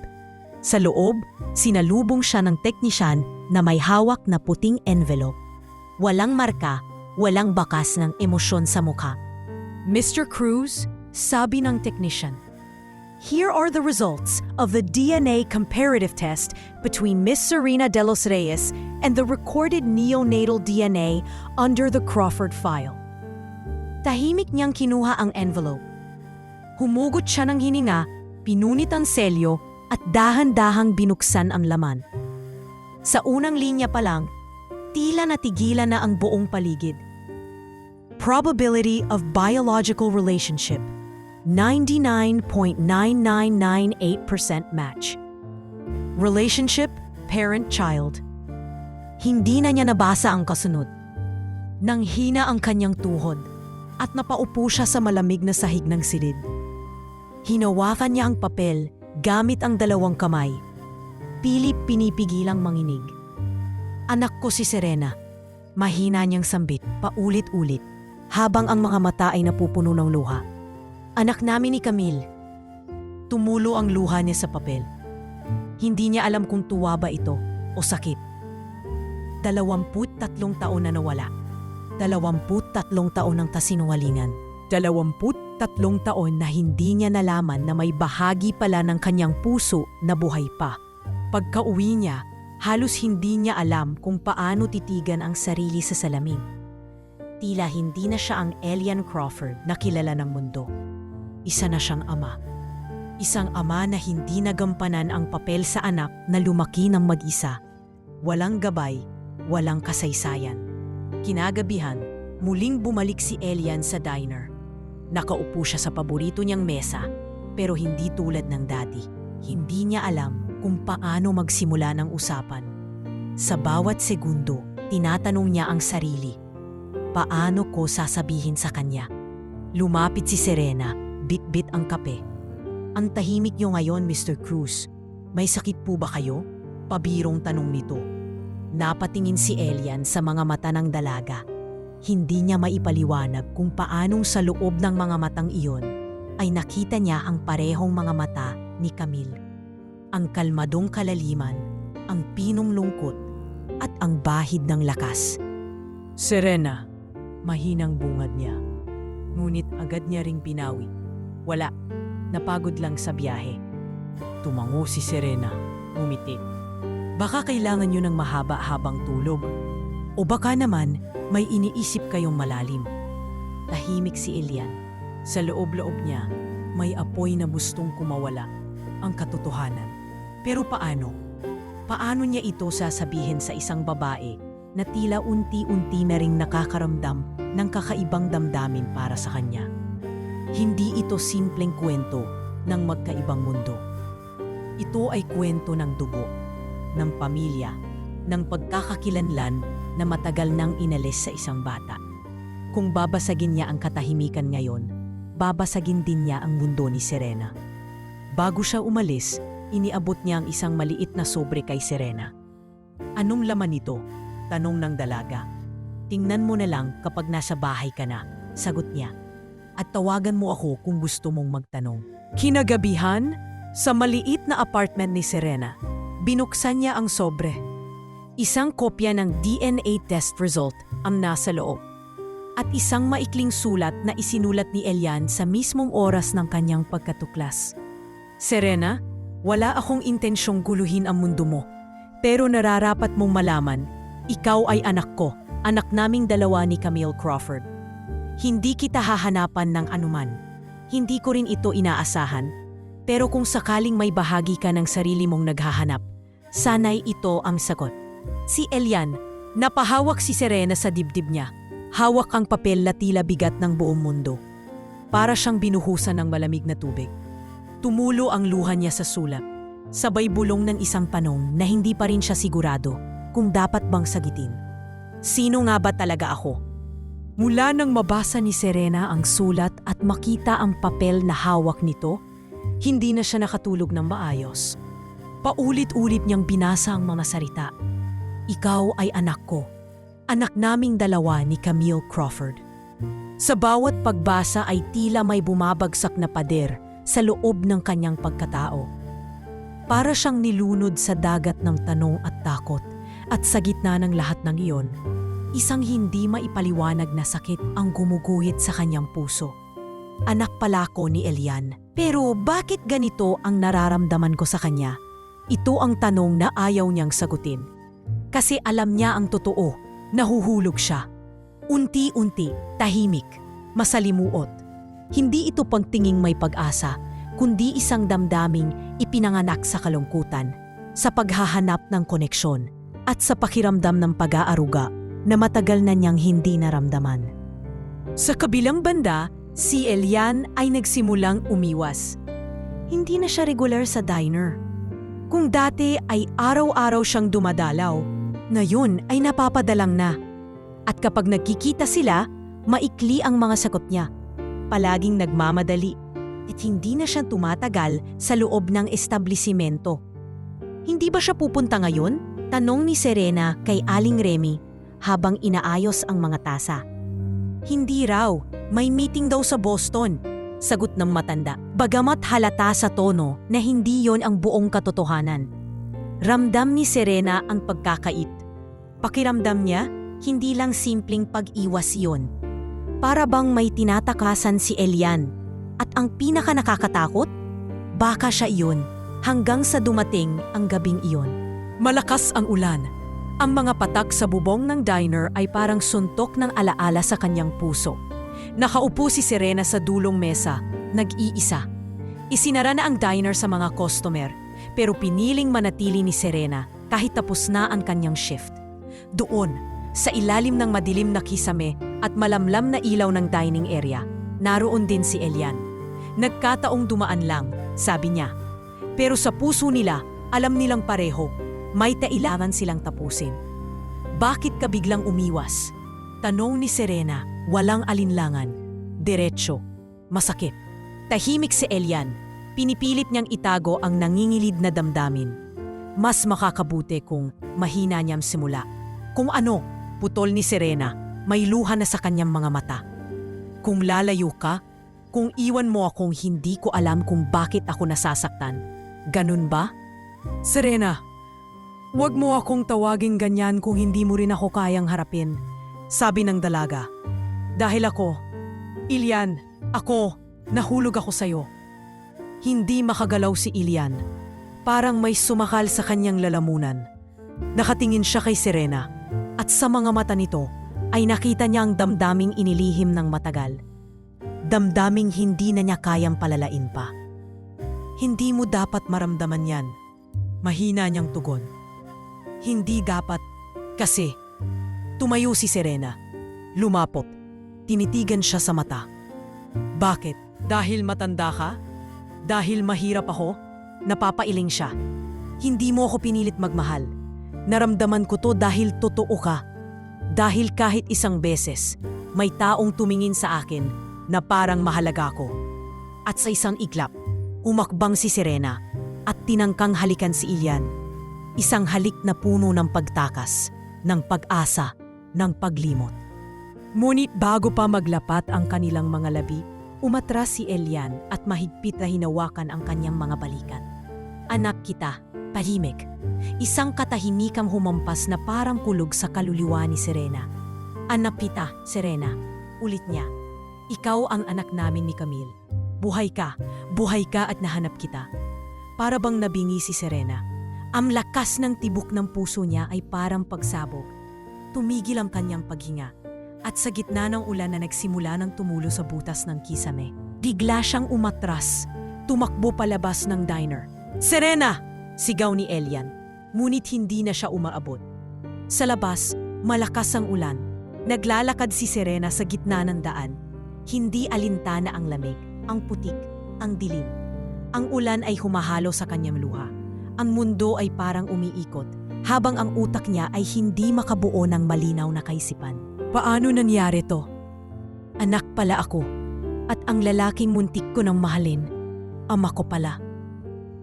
Sa loob, sinalubong siya ng teknisyan na may hawak na puting envelope. Walang marka, walang bakas ng emosyon sa mukha. Mr. Cruz, sabi ng technician, here are the results of the DNA comparative test between Miss Serena De Los Reyes and the recorded neonatal DNA under the Crawford file. Tahimik niyang kinuha ang envelope. Humugot siya ng hininga, pinunit ang selyo at dahan-dahang binuksan ang laman. Sa unang linya pa lang, tila natigilan na ang buong paligid. Probability of biological relationship, 99.9998% match. Relationship, parent-child. Hindi na niya nabasa ang kasunod. Nanghina ang kanyang tuhod at napaupo siya sa malamig na sahig ng silid. Hinawakan niya ang papel gamit ang 2 kamay. Pilit pinipigilang manginig. Anak ko si Serena. Mahina niyang sambit paulit-ulit habang ang mga mata ay napupuno ng luha. Anak namin ni Camille. Tumulo ang luha niya sa papel. Hindi niya alam kung tuwa ba ito o sakit. 23 taon na nawala. 23 taon ng kasinungalingan. 23 taon na hindi niya nalaman na may bahagi pala ng kanyang puso na buhay pa. Pagka-uwi niya, halos hindi niya alam kung paano titigan ang sarili sa salamin. Tila hindi na siya ang Elian Crawford na kilala ng mundo. Isa na siyang ama. Isang ama na hindi nagampanan ang papel sa anak na lumaki ng mag-isa. Walang gabay, walang kasaysayan. Kinagabihan, muling bumalik si Elian sa diner. Nakaupo siya sa paborito niyang mesa, pero hindi tulad ng dati. Hindi niya alam kung paano magsimula ng usapan. Sa bawat segundo, tinatanong niya ang sarili. Paano ko sasabihin sa kanya? Lumapit si Serena, bit-bit ang kape. Ang tahimik niyo ngayon, Mr. Cruz. May sakit po ba kayo? Pabirong tanong nito. Napatingin si Elian sa mga mata ng dalaga. Hindi niya maipaliwanag kung paanong sa loob ng mga matang iyon ay nakita niya ang parehong mga mata ni Camille. Ang kalmadong kalaliman, ang pinong lungkot, at ang bahid ng lakas. Serena, mahinang bungad niya. Ngunit agad niya ring binawi. Wala, napagod lang sa biyahe. Tumango si Serena, ngumiti. Baka kailangan niyo ng mahaba-habang tulog. O baka naman may iniisip kayong malalim. Tahimik si Elian. Sa loob-loob niya, may apoy na gustong kumawala, ang katotohanan. Pero paano? Paano niya ito sasabihin sa isang babae na tila unti-unti na ring nakakaramdam ng kakaibang damdamin para sa kanya? Hindi ito simpleng kwento ng magkaibang mundo. Ito ay kwento ng dugo, ng pamilya, ng pagkakakilanlan na matagal nang inalis sa isang bata. Kung babasagin niya ang katahimikan ngayon, babasagin din niya ang mundo ni Serena. Bago siya umalis, iniabot niya ang isang maliit na sobre kay Serena. Anong laman nito? Tanong ng dalaga. Tingnan mo na lang kapag nasa bahay ka na, sagot niya. At tawagan mo ako kung gusto mong magtanong. Kinagabihan, sa maliit na apartment ni Serena, binuksan niya ang sobre. Isang kopya ng DNA test result ang nasa loob. At isang maikling sulat na isinulat ni Elian sa mismong oras ng kanyang pagkatuklas. Serena, wala akong intensyong guluhin ang mundo mo. Pero nararapat mong malaman, ikaw ay anak ko, anak naming dalawa ni Camille Crawford. Hindi kita hahanapan ng anuman. Hindi ko rin ito inaasahan. Pero kung sakaling may bahagi ka ng sarili mong naghahanap, sana'y ito ang sagot. Si Elian, napahawak si Serena sa dibdib niya. Hawak ang papel na tila bigat ng buong mundo. Para siyang binuhusan ng malamig na tubig. Tumulo ang luha niya sa sulat. Sabay bulong ng isang tanong na hindi pa rin siya sigurado kung dapat bang sagitin. Sino nga ba talaga ako? Mula nang mabasa ni Serena ang sulat at makita ang papel na hawak nito, hindi na siya nakatulog ng maayos. Paulit-ulit niyang binasa ang mga salita. Ikaw ay anak ko. Anak naming dalawa ni Camille Crawford. Sa bawat pagbasa ay tila may bumabagsak na pader sa loob ng kanyang pagkatao. Para siyang nilunod sa dagat ng tanong at takot, at sa gitna ng lahat ng iyon, isang hindi maipaliwanag na sakit ang gumuguhit sa kanyang puso. Anak pala ko ni Elian. Pero bakit ganito ang nararamdaman ko sa kanya? Ito ang tanong na ayaw niyang sagutin. Kasi alam niya ang totoo, nahuhulog siya. Unti-unti, tahimik, masalimuot. Hindi ito pagtinging may pag-asa, kundi isang damdaming ipinanganak sa kalungkutan, sa paghahanap ng koneksyon, at sa pakiramdam ng pag-aaruga na matagal na niyang hindi naramdaman. Sa kabilang banda, si Elian ay nagsimulang umiwas. Hindi na siya regular sa diner. Kung dati ay araw-araw siyang dumadalaw, ngayon ay napapadalang na. At kapag nagkikita sila, maikli ang mga sagot niya. Palaging nagmamadali at hindi na siya tumatagal sa loob ng establisimento. Hindi ba siya pupunta ngayon? Tanong ni Serena kay Aling Remy habang inaayos ang mga tasa. Hindi raw, may meeting daw sa Boston. sagot ng matanda. Bagamat halata sa tono na hindi yon ang buong katotohanan. Ramdam ni Serena ang pagkakait. Pakiramdam niya, hindi lang simpleng pag-iwas yon. Para bang may tinatakasan si Elian. At ang pinaka nakakatakot, baka siya iyon hanggang sa dumating ang gabing iyon. Malakas ang ulan. Ang mga patak sa bubong ng diner ay parang suntok ng alaala sa kanyang puso. Nakaupo si Serena sa dulong mesa, nag-iisa. Isinara na ang diner sa mga customer, pero piniling manatili ni Serena kahit tapos na ang kanyang shift. Doon, sa ilalim ng madilim na kisame at malamlam na ilaw ng dining area, naroon din si Elian. Nagkataong dumaan lang, sabi niya. Pero sa puso nila, alam nilang pareho, may kailangan silang tapusin. Bakit ka biglang umiwas? Tanong ni Serena, walang alinlangan. Diretso, masakit. Tahimik si Elian, pinipilit niyang itago ang nangingilid na damdamin. Mas makakabuti kung mahina niyang simula. Kung ano, putol ni Serena, may luha na sa kanyang mga mata. Kung lalayo ka, kung iwan mo akong hindi ko alam kung bakit ako nasasaktan. Ganun ba? Serena, huwag mo akong tawaging ganyan kung hindi mo rin ako kayang harapin, sabi ng dalaga. Dahil ako, Ilian, nahulog ako sa'yo. Hindi makagalaw si Ilian. Parang may sumakal sa kanyang lalamunan. Nakatingin siya kay Serena at sa mga mata nito ay nakita niya ang damdaming inilihim ng matagal. Damdaming hindi na niya kayang palalain pa. Hindi mo dapat maramdaman yan. Mahina niyang tugon. Hindi dapat, kasi. Tumayo si Serena. Lumapot. Tinitigan siya sa mata. Bakit? Dahil matanda ka? Dahil mahirap ako? Napapailing siya. Hindi mo ako pinilit magmahal. Naramdaman ko to dahil totoo ka. Dahil kahit isang beses, may taong tumingin sa akin na parang mahalaga ko. At sa isang iglap, umakbang si Serena at tinangkang halikan si Ilian. Isang halik na puno ng pagtakas, ng pag-asa, ng paglimot. Ngunit bago pa maglapat ang kanilang mga labi, umatras si Elian at mahigpit na hinawakan ang kanyang mga balikat. Anak kita, tahimik. Isang katahimikang humampas na parang kulog sa kaluluwa ni Serena. Anak kita, Serena, ulit niya. Ikaw ang anak namin ni Camille. Buhay ka at nahanap kita. Para bang nabingi si Serena. Ang lakas ng tibok ng puso niya ay parang pagsabog. Tumigil ang kanyang paghinga. At sa gitna ng ulan na nagsimula ng tumulo sa butas ng kisame, bigla siyang umatras, tumakbo palabas ng diner. Serena! Sigaw ni Elian, ngunit hindi na siya umaabot. Sa labas, malakas ang ulan. Naglalakad si Serena sa gitna ng daan. Hindi alintana ang lamig, ang putik, ang dilim. Ang ulan ay humahalo sa kanyang luha. Ang mundo ay parang umiikot, habang ang utak niya ay hindi makabuo ng malinaw na kaisipan. Paano nangyari to? Anak pala ako, at ang lalaking muntik ko nang mahalin, ama ko pala.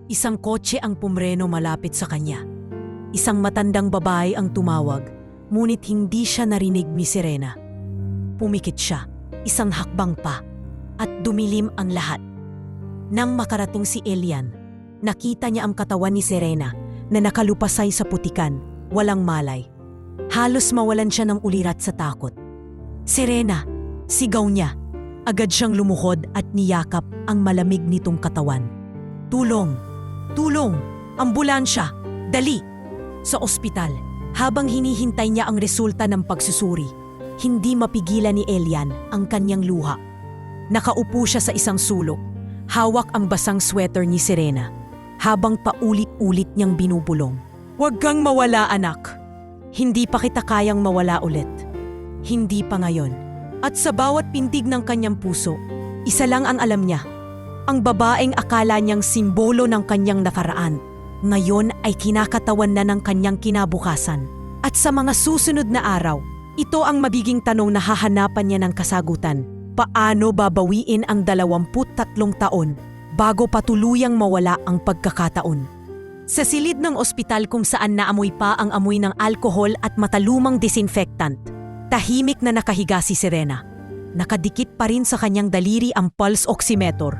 Isang kotse ang pumreno malapit sa kanya. Isang matandang babae ang tumawag, ngunit hindi siya narinig ni Serena. Pumikit siya, isang hakbang pa, at dumilim ang lahat. Nang makarating si Elian, nakita niya ang katawan ni Serena na nakalupasay sa putikan, walang malay. Halos mawalan siya ng ulirat sa takot. Serena! Sigaw niya. Agad siyang lumuhod at niyakap ang malamig nitong katawan. Tulong! Tulong! Ambulansya! Dali! Sa ospital, habang hinihintay niya ang resulta ng pagsusuri, hindi mapigilan ni Elian ang kanyang luha. Nakaupo siya sa isang sulok, hawak ang basang sweater ni Serena, habang paulit-ulit niyang binubulong. Huwag kang mawala, anak! Hindi pa kita kayang mawala ulit. Hindi pa ngayon. At sa bawat pintig ng kanyang puso, isa lang ang alam niya. Ang babaeng akala niyang simbolo ng kanyang nakaraan, ngayon ay kinakatawan na ng kanyang kinabukasan. At sa mga susunod na araw, ito ang magiging tanong na hahanapan niya ng kasagutan. Paano babawiin ang 23 taon bago patuluyang mawala ang pagkakataon? Sa silid ng ospital kung saan naamoy pa ang amoy ng alkohol at matalumang disinfectant, tahimik na nakahiga si Serena. Nakadikit pa rin sa kanyang daliri ang pulse oximeter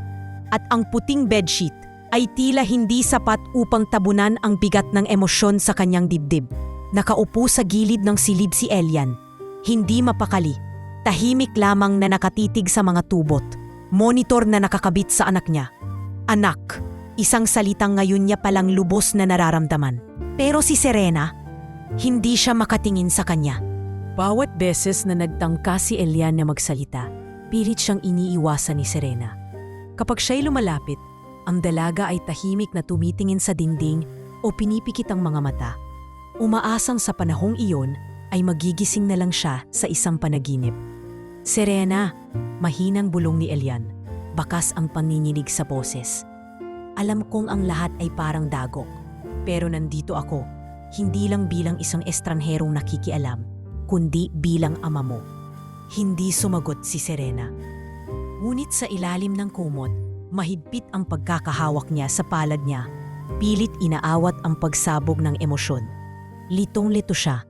at ang puting bedsheet ay tila hindi sapat upang tabunan ang bigat ng emosyon sa kanyang dibdib. Nakaupo sa gilid ng silid si Elian. Hindi mapakali. Tahimik lamang na nakatitig sa mga tubot. Monitor na nakakabit sa anak niya. Anak, isang salitang ngayon niya palang lubos na nararamdaman. Pero si Serena, hindi siya makatingin sa kanya. Bawat beses na nagtangka si Elian na magsalita, pilit siyang iniiwasan ni Serena. Kapag siya'y lumalapit, ang dalaga ay tahimik na tumitingin sa dingding o pinipikit ang mga mata. Umaasang sa panahong iyon ay magigising na lang siya sa isang panaginip. Serena, mahinang bulong ni Elian, bakas ang panginginig sa boses. Alam kong ang lahat ay parang dagok, pero nandito ako, hindi lang bilang isang estrangherong nakikialam, kundi bilang ama mo. Hindi sumagot si Serena. Ngunit sa ilalim ng kumot, mahigpit ang pagkakahawak niya sa palad niya. Pilit inaawat ang pagsabog ng emosyon. Litong-lito siya.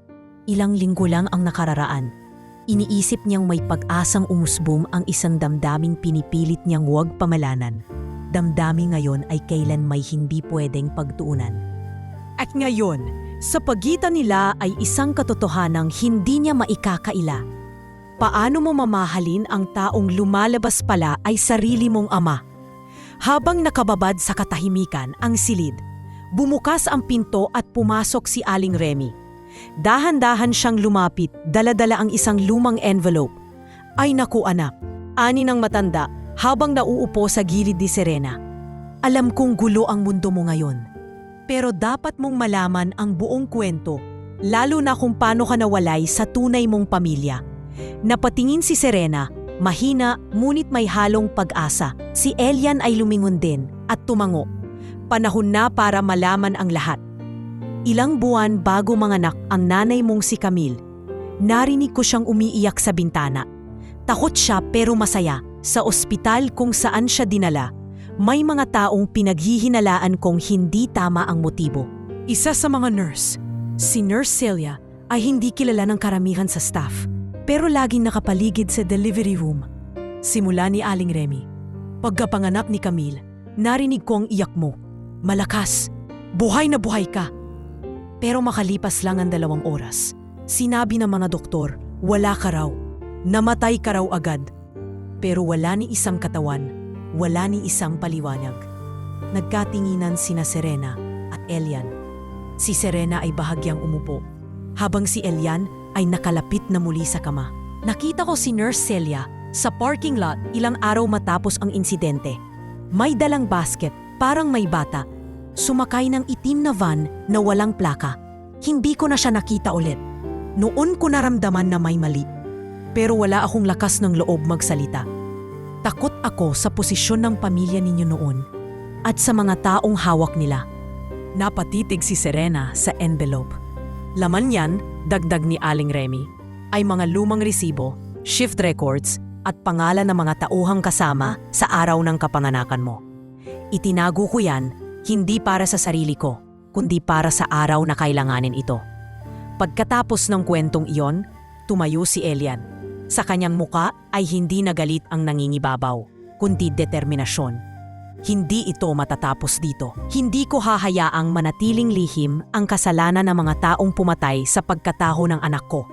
Ilang linggo lang ang nakararaan. Iniisip niyang may pag-asang umusbong ang isang damdaming pinipilit niyang huwag pamalanan. Damdamin ngayon ay kailan may hindi pwedeng pagtuunan. At ngayon, sa pagitan nila ay isang katotohanang hindi niya maikakaila. Paano mo mamahalin ang taong lumalabas pala ay sarili mong ama? Habang nakababad sa katahimikan ang silid, bumukas ang pinto at pumasok si Aling Remy. Dahan-dahan siyang lumapit, dala-dala ang isang lumang envelope. Ay naku anak, ani ng matanda habang nauupo sa gilid ni Serena. Alam kong gulo ang mundo mo ngayon. Pero dapat mong malaman ang buong kwento, lalo na kung paano ka nawalay sa tunay mong pamilya. Napatingin si Serena, mahina ngunit may halong pag-asa. Si Elian ay lumingon din at tumango. Panahon na para malaman ang lahat. Ilang buwan bago manganak ang nanay mong si Camille, narinig ko siyang umiiyak sa bintana. Takot siya pero masaya. Sa ospital kung saan siya dinala, may mga taong pinaghihinalaan kong hindi tama ang motibo. Isa sa mga nurse, si Nurse Celia, ay hindi kilala ng karamihan sa staff, pero laging nakapaligid sa delivery room. Simula ni Aling Remy. Pagkapanganak ni Camille, narinig ko ang iyak mo. Malakas, buhay na buhay ka. Pero makalipas lang ang 2 oras, sinabi ng mga doktor, wala ka raw. Namatay ka raw agad. Pero wala ni isang katawan, wala ni isang paliwanag. Nagkatinginan sina Serena at Elian. Si Serena ay bahagyang umupo, habang si Elian ay nakalapit na muli sa kama. Nakita ko si Nurse Celia sa parking lot ilang araw matapos ang insidente. May dalang basket, parang may bata. Sumakay ng itim na van na walang plaka. Hindi ko na siya nakita ulit. Noon ko naramdaman na may mali. Pero wala akong lakas ng loob magsalita. Takot ako sa posisyon ng pamilya ninyo noon at sa mga taong hawak nila. Napatitig si Serena sa envelope. Laman yan, dagdag ni Aling Remy, ay mga lumang resibo, shift records at pangalan ng mga tauhang kasama sa araw ng kapanganakan mo. Itinago ko yan hindi para sa sarili ko, kundi para sa araw na kailanganin ito. Pagkatapos ng kwentong iyon, tumayo si Elian. Sa kanyang muka ay hindi nagalit ang nangingibabaw, kundi determinasyon. Hindi ito matatapos dito. Hindi ko hahayaang manatiling lihim ang kasalanan ng mga taong pumatay sa pagkataho ng anak ko.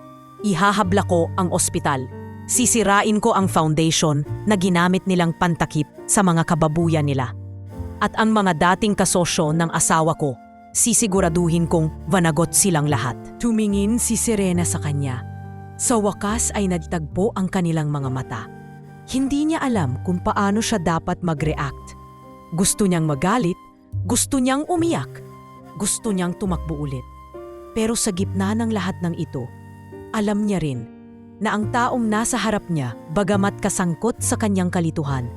Ihahabla ko ang ospital. Sisirain ko ang foundation na ginamit nilang pantakip sa mga kababuyan nila. At ang mga dating kasosyo ng asawa ko, sisiguraduhin kong vanagot silang lahat. Tumingin si Serena sa kanya. Sa wakas ay nagtagpo ang kanilang mga mata. Hindi niya alam kung paano siya dapat mag-react. Gusto niyang magalit, gusto niyang umiyak, gusto niyang tumakbo ulit. Pero sa gitna ng lahat ng ito, alam niya rin na ang taong nasa harap niya, bagamat kasangkot sa kanyang kalituhan,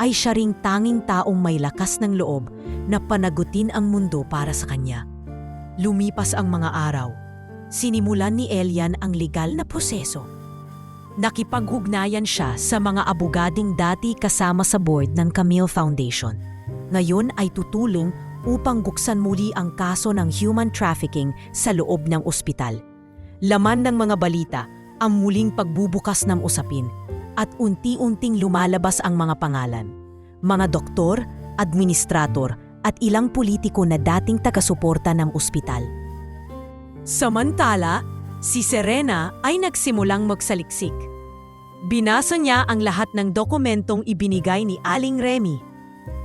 ay siya ring tanging taong may lakas ng loob na panagutin ang mundo para sa kanya. Lumipas ang mga araw. Sinimulan ni Elian ang legal na proseso. Nakipaghugnayan siya sa mga abogading dati kasama sa board ng Camille Foundation. Ngayon ay tutulong upang buksan muli ang kaso ng human trafficking sa loob ng ospital. Laman ng mga balita, ang muling pagbubukas ng usapin. at unti-unting lumalabas ang mga pangalan. Mga doktor, administrator at ilang politiko na dating taga-suporta ng ospital. Samantala, si Serena ay nagsimulang magsaliksik. Binasa niya ang lahat ng dokumentong ibinigay ni Aling Remy.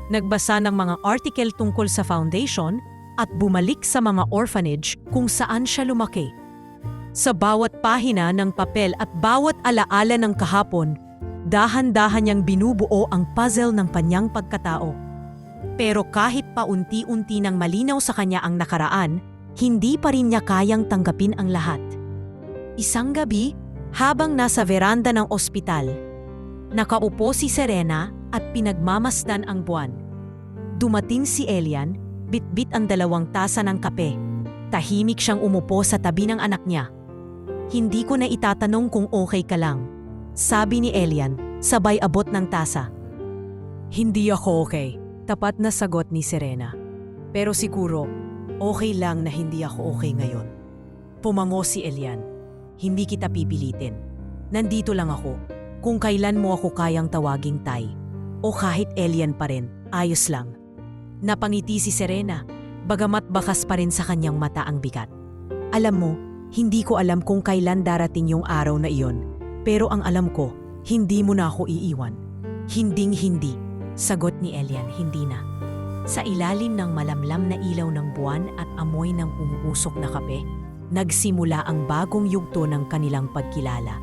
Nagbasa ng mga article tungkol sa foundation at bumalik sa mga orphanage kung saan siya lumaki. Sa bawat pahina ng papel at bawat alaala ng kahapon, dahan-dahan niyang binubuo ang puzzle ng kanyang pagkatao. Pero kahit pa unti-unti nang malinaw sa kanya ang nakaraan, hindi pa rin niya kayang tanggapin ang lahat. Isang gabi, habang nasa veranda ng ospital, nakaupo si Serena at pinagmamasdan ang buwan. Dumating si Elian, bitbit ang 2 tasa ng kape. Tahimik siyang umupo sa tabi ng anak niya. Hindi ko na itatanong kung okay ka lang, sabi ni Elian, sabay abot ng tasa. Hindi ako okay, tapat na sagot ni Serena. Pero siguro, okay lang na hindi ako okay ngayon. Pumango si Elian. Hindi kita pipilitin. Nandito lang ako. Kung kailan mo ako kayang tawaging tay. O kahit Elian pa rin, ayos lang. Napangiti si Serena, bagamat bakas pa rin sa kanyang mata ang bigat. Alam mo, hindi ko alam kung kailan darating yung araw na iyon. Pero ang alam ko, hindi mo na ako iiwan. Hinding-hindi, sagot ni Elian, hindi na. Sa ilalim ng malamlam na ilaw ng buwan at amoy ng umuusok na kape, nagsimula ang bagong yugto ng kanilang pagkilala.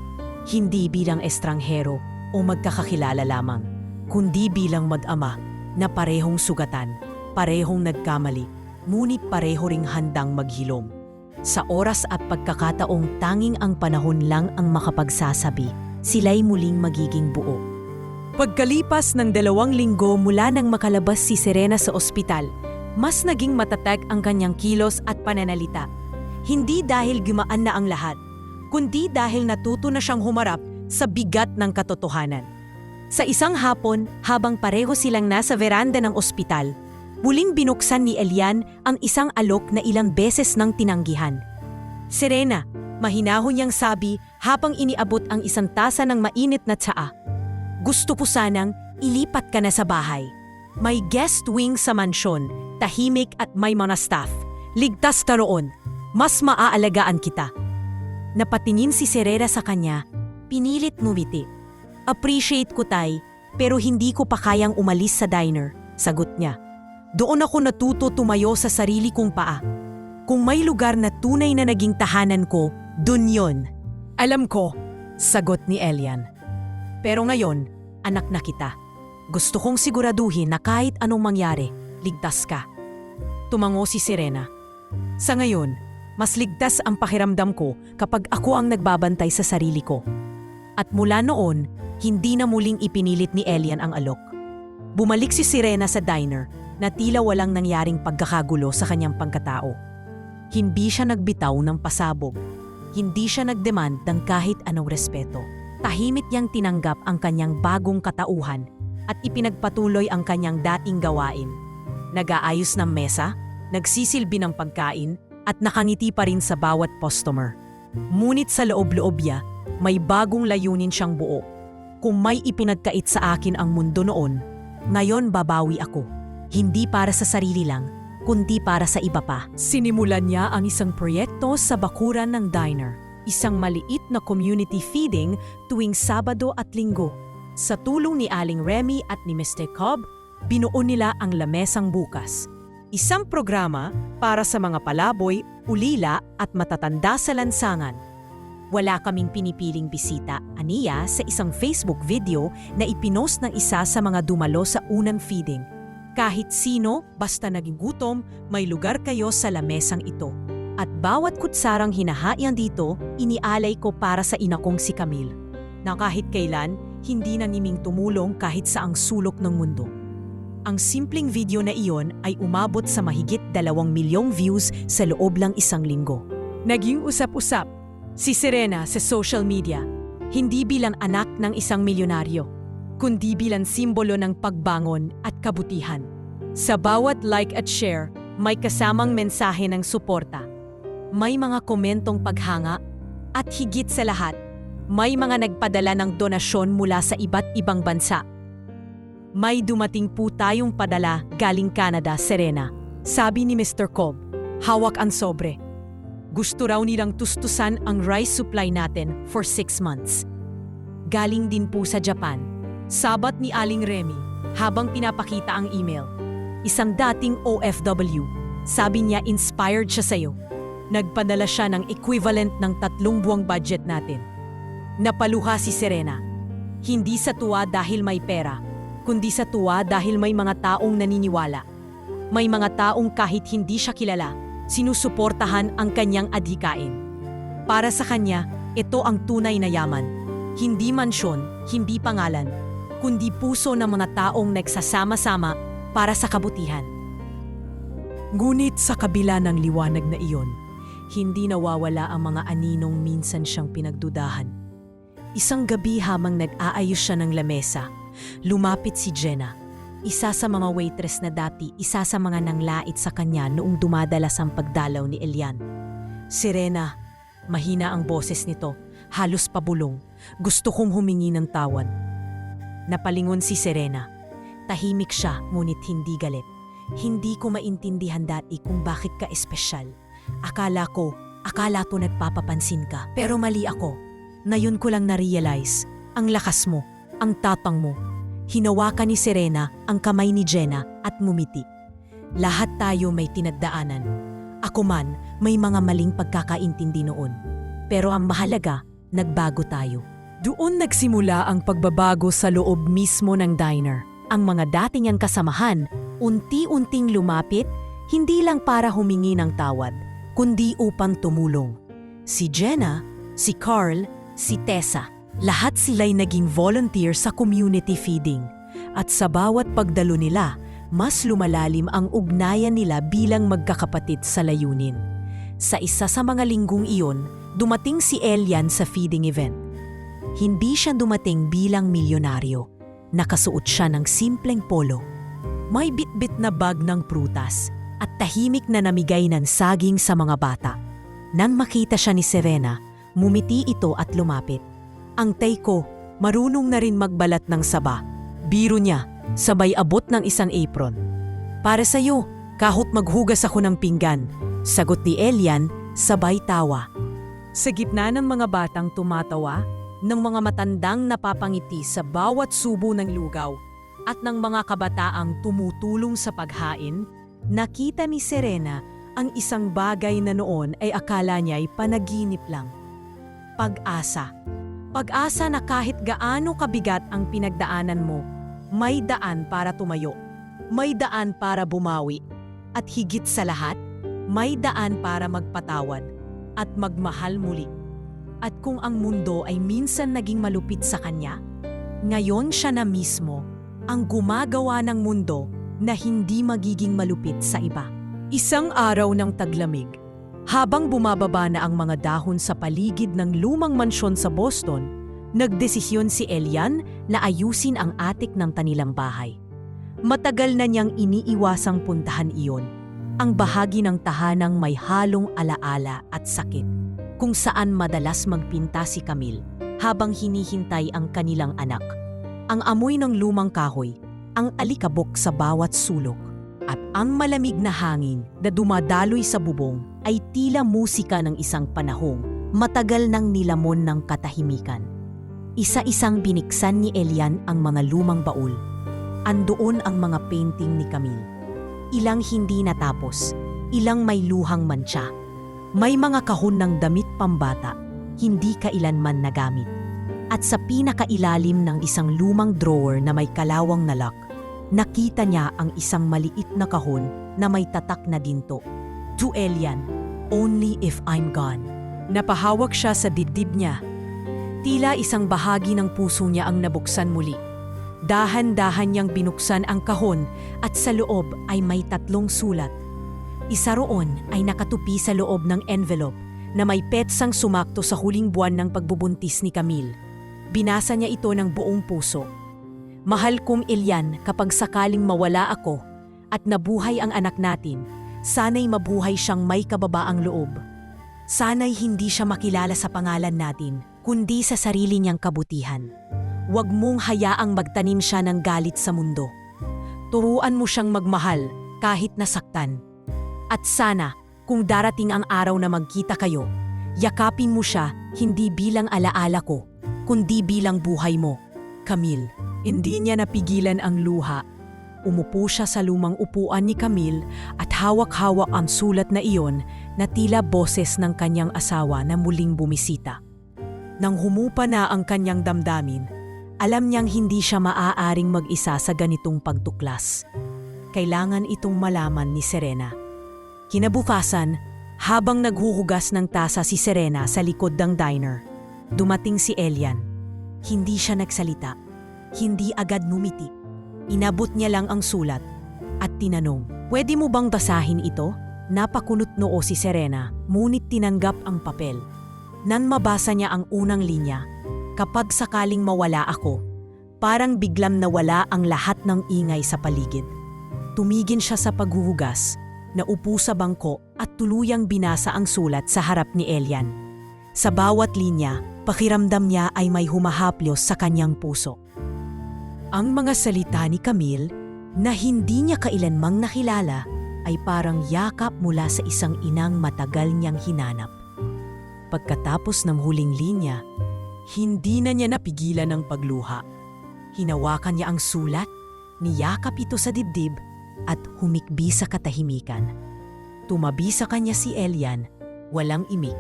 Hindi bilang estranghero o magkakakilala lamang, kundi bilang mag-ama na parehong sugatan, parehong nagkamali, ngunit pareho ring handang maghilom. Sa oras at pagkakataong tanging ang panahon lang ang makapagsasabi, sila'y muling magiging buo. Pagkalipas ng 2 linggo mula nang makalabas si Serena sa ospital, mas naging matatag ang kanyang kilos at pananalita. Hindi dahil gumaan na ang lahat, kundi dahil natuto na siyang humarap sa bigat ng katotohanan. Sa isang hapon, habang pareho silang nasa veranda ng ospital, muling binuksan ni Elian ang isang alok na ilang beses nang tinanggihan. Serena, mahinahon niyang sabi habang iniabot ang 1 tasa ng mainit na tsaa. Gusto ko sanang ilipat ka na sa bahay. May guest wing sa mansyon, tahimik at may mga staff. Ligtas ka roon. Mas maaalagaan kita. Napatingin si Serena sa kanya, pinilit ngumiti. Appreciate ko tay, pero hindi ko pa kayang umalis sa diner, sagot niya. Doon ako natuto tumayo sa sarili kong paa. Kung may lugar na tunay na naging tahanan ko, dun yon. Alam ko, sagot ni Elian. Pero ngayon, anak na kita. Gusto kong siguraduhin na kahit anong mangyari, ligtas ka. Tumango si Serena. Sa ngayon, mas ligtas ang pakiramdam ko kapag ako ang nagbabantay sa sarili ko. At mula noon, hindi na muling ipinilit ni Elian ang alok. Bumalik si Serena sa diner na tila walang nangyaring pagkakagulo sa kanyang pagkatao. Hindi siya nagbitaw ng pasabog. Hindi siya nagdemand ng kahit anong respeto. Tahimik niyang tinanggap ang kanyang bagong katauhan at ipinagpatuloy ang kanyang dating gawain. Nag-aayos ng mesa, nagsisilbi ng pagkain, at nakangiti pa rin sa bawat customer. Ngunit sa loob-loob niya, may bagong layunin siyang buo. Kung may ipinagkait sa akin ang mundo noon, ngayon babawi ako. Hindi para sa sarili lang, kundi para sa iba pa. Sinimulan niya ang isang proyekto sa bakuran ng diner. Isang maliit na community feeding tuwing Sabado at Linggo. Sa tulong ni Aling Remy at ni Mr. Cobb, binuo nila ang Lamesang Bukas. Isang programa para sa mga palaboy, ulila at matatanda sa lansangan. Wala kaming pinipiling bisita, aniya sa isang Facebook video na ipinost ng isa sa mga dumalo sa unang feeding. Kahit sino, basta naging gutom, may lugar kayo sa lamesang ito. At bawat kutsarang hinahaian dito, inialay ko para sa ina kong si Camille. Na kahit kailan, hindi naniming tumulong kahit sa ang sulok ng mundo. Ang simpleng video na iyon ay umabot sa mahigit 2 milyong views sa loob lang 1 linggo. Naging usap-usap si Serena sa social media, hindi bilang anak ng isang milyonaryo, kundi bilang simbolo ng pagbangon at kabutihan. Sa bawat like at share, may kasamang mensahe ng suporta. May mga komentong paghanga at higit sa lahat, May mga nagpadala ng donasyon mula sa iba't ibang bansa. May dumating po tayong padala galing Canada, Serena. Sabi ni Mr. Cobb, hawak ang sobre. Gusto raw nilang tustusan ang rice supply natin for 6 months. Galing din po sa Japan. Sabat ni Aling Remy habang pinapakita ang email. Isang dating OFW. Sabi niya inspired siya sa'yo. Nagpadala siya ng equivalent ng 3 buwang budget natin. Napaluha si Serena. Hindi sa tuwa dahil may pera, kundi sa tuwa dahil may mga taong naniniwala. May mga taong kahit hindi siya kilala, sinusuportahan ang kanyang adhikain. Para sa kanya, ito ang tunay na yaman. Hindi mansyon, hindi pangalan, kundi puso ng mga taong nagsasama-sama para sa kabutihan. Ngunit sa kabila ng liwanag na iyon, hindi nawawala ang mga aninong minsan siyang pinagdudahan. Isang gabi habang nag-aayos siya ng lamesa, lumapit si Jenna, isa sa mga waitress na dati isa sa mga nanglait sa kanya noong dumadalas ang pagdalaw ni Elian. Serena, mahina ang boses nito, halos pabulong. Gusto kong humingi ng tawad. Napalingon si Serena. Tahimik siya ngunit hindi galit. Hindi ko maintindihan dati kung bakit ka espesyal. Akala to nagpapapansin ka. Pero mali ako. Ngayon ko lang na-realize, ang lakas mo, ang tapang mo. Hinawakan ni Serena ang kamay ni Jenna at mumiti. Lahat tayo may tinagdaanan. Ako man, may mga maling pagkakaintindi noon. Pero ang mahalaga, nagbago tayo. Doon nagsimula ang pagbabago sa loob mismo ng diner. Ang mga dati niyang kasamahan, unti-unting lumapit, hindi lang para humingi ng tawad, kundi upang tumulong. Si Jenna, si Carl, si Tessa, lahat sila'y naging volunteer sa community feeding. At sa bawat pagdalo nila, mas lumalalim ang ugnayan nila bilang magkakapatid sa layunin. Sa isa sa mga linggong iyon, dumating si Elian sa feeding event. Hindi siya dumating bilang milyonaryo. Nakasuot siya ng simpleng polo. May bitbit na bag ng prutas at tahimik na namigay ng saging sa mga bata. Nang makita siya ni Serena, mumiti ito at lumapit. Ang tay ko, marunong na rin magbalat ng saba. Biro niya, sabay abot ng isang apron. Para sa'yo, kahit maghugas ako ng pinggan, sagot ni Elian, sabay tawa. Sa gitna ng mga batang tumatawa, ng mga matandang napapangiti sa bawat subo ng lugaw, at ng mga kabataang tumutulong sa paghain, nakita ni Serena ang isang bagay na noon ay akala niya'y panaginip lang. Pag-asa. Pag-asa na kahit gaano kabigat ang pinagdaanan mo, may daan para tumayo, may daan para bumawi, at higit sa lahat, may daan para magpatawad at magmahal muli. At kung ang mundo ay minsan naging malupit sa kanya, ngayon siya na mismo ang gumagawa ng mundo na hindi magiging malupit sa iba. Isang araw ng taglamig, habang bumababa na ang mga dahon sa paligid ng lumang mansyon sa Boston, nagdesisyon si Elian na ayusin ang atik ng kanilang bahay. Matagal na niyang iniiwasang puntahan iyon, ang bahagi ng tahanang may halong alaala at sakit, kung saan madalas magpinta si Camille habang hinihintay ang kanilang anak. Ang amoy ng lumang kahoy, ang alikabok sa bawat sulok, at ang malamig na hangin na dumadaloy sa bubong ay tila musika ng isang panahong matagal nang nilamon ng katahimikan. Isa-isang biniksan ni Elian ang mga lumang baul. Andoon ang mga painting ni Camille. Ilang hindi natapos, ilang may luhang mantsa. May mga kahon ng damit pambata, hindi kailanman nagamit. At sa pinakailalim ng isang lumang drawer na may kalawang na lock, nakita niya ang isang maliit na kahon na may tatak na ginto. To Elian, only if I'm gone. Napahawak siya sa dibdib niya. Tila isang bahagi ng puso niya ang nabuksan muli. Dahan-dahan niyang binuksan ang kahon at sa loob ay may 3 sulat. Isa roon ay nakatupi sa loob ng envelope na may petsang sumakto sa huling buwan ng pagbubuntis ni Camille. Binasa niya ito ng buong puso. Mahal kong Elian, kapag sakaling mawala ako at nabuhay ang anak natin, sana'y mabuhay siyang may kababaang loob. Sana'y hindi siya makilala sa pangalan natin, kundi sa sarili niyang kabutihan. Huwag mong hayaang magtanim siya ng galit sa mundo. Turuan mo siyang magmahal kahit nasaktan. At sana, kung darating ang araw na magkita kayo, yakapin mo siya hindi bilang alaala ko, kundi bilang buhay mo. Camille, hindi niya napigilan ang luha. Umupo siya sa lumang upuan ni Camille at hawak-hawak ang sulat na iyon na tila boses ng kanyang asawa na muling bumisita. Nang humupa na ang kanyang damdamin, alam niyang hindi siya maaaring mag-isa sa ganitong pagtuklas. Kailangan itong malaman ni Serena. Kinabukasan, habang naghuhugas ng tasa si Serena sa likod ng diner, dumating si Elian. Hindi siya nagsalita. Hindi agad ngumiti. Inabot niya lang ang sulat at tinanong, "Pwede mo bang basahin ito?" Napakunot noo si Serena, ngunit tinanggap ang papel. Nang mabasa niya ang unang linya, "Kapag sakaling mawala ako," parang biglang nawala ang lahat ng ingay sa paligid. Tumigil siya sa paghuhugas, naupo sa bangko at tuluyang binasa ang sulat sa harap ni Elian. Sa bawat linya, pakiramdam niya ay may humahaplos sa kanyang puso. Ang mga salita ni Camille, na hindi niya kailanmang nakilala, ay parang yakap mula sa isang inang matagal niyang hinanap. Pagkatapos ng huling linya, hindi na niya napigilan ang pagluha. Hinawakan niya ang sulat, niyakap ito sa dibdib, at humikbi sa katahimikan. Tumabi sa kanya si Elian, walang imik.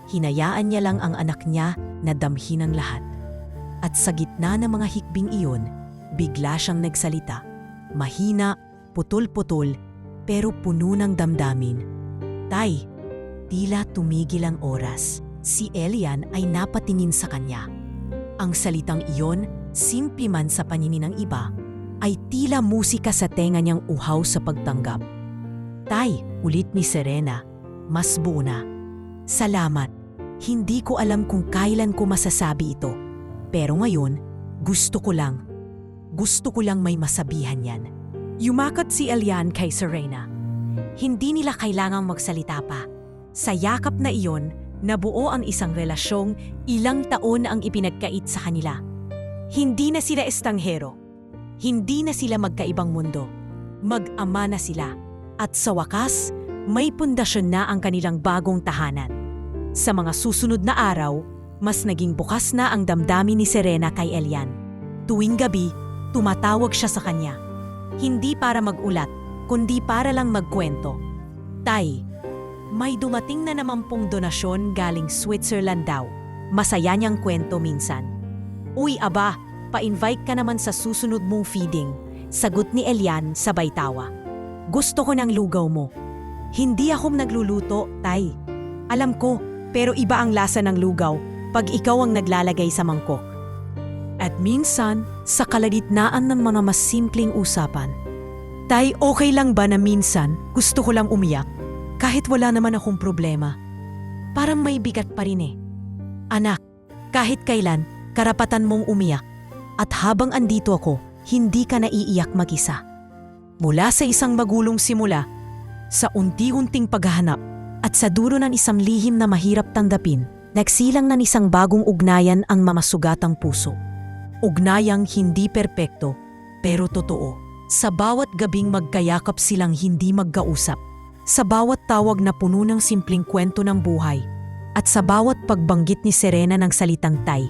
Hinayaan niya lang ang anak niya na damhin ang lahat. At sa gitna ng mga hikbing iyon, bigla siyang nagsalita. Mahina, putol-putol, pero puno ng damdamin. "Tay," tila tumigil ang oras. Si Elian ay napatingin sa kanya. Ang salitang iyon, simple man sa paningin ng iba, ay tila musika sa tenga niyang uhaw sa pagtanggap. "Tay," ulit ni Serena, mas buo na. "Salamat. Hindi ko alam kung kailan ko masasabi ito. Pero ngayon, gusto ko lang may masabihan yan." Yumakot si Elian kay Serena. Hindi nila kailangang magsalita pa. Sa yakap na iyon, nabuo ang isang relasyong ilang taon ang ipinagkait sa kanila. Hindi na sila estanghero. Hindi na sila magkaibang mundo. Mag-ama na sila. At sa wakas, may pundasyon na ang kanilang bagong tahanan. Sa mga susunod na araw, mas naging bukas na ang damdamin ni Serena kay Elian. Tuwing gabi, tumatawag siya sa kanya. Hindi para mag-ulat, kundi para lang magkwento. "Tay, may dumating na naman pong donasyon galing Switzerland daw. Masaya niyang kwento minsan." "Uy aba, pa-invite ka naman sa susunod mong feeding," sagot ni Elian sabay tawa. "Gusto ko ng lugaw mo." "Hindi ako nagluluto, tay." "Alam ko, pero iba ang lasa ng lugaw pag ikaw ang naglalagay sa mangkok." At minsan, sa kalagitnaan ng mga mas simpleng usapan, "Tay, okay lang ba na minsan gusto ko lang umiyak? Kahit wala naman akong problema. Parang may bigat pa rin eh." "Anak, kahit kailan, karapatan mong umiyak. At habang andito ako, hindi ka naiiyak mag-isa." Mula sa isang magulong simula, sa unti-unting paghahanap, at sa dulo ng isang lihim na mahirap tanggapin, nagsilang ng isang bagong ugnayan ang mamasugatang puso. Ugnayang hindi perpekto, pero totoo. Sa bawat gabing magkayakap silang hindi magkausap. Sa bawat tawag na puno ng simpleng kwento ng buhay. At sa bawat pagbanggit ni Serena ng salitang tay.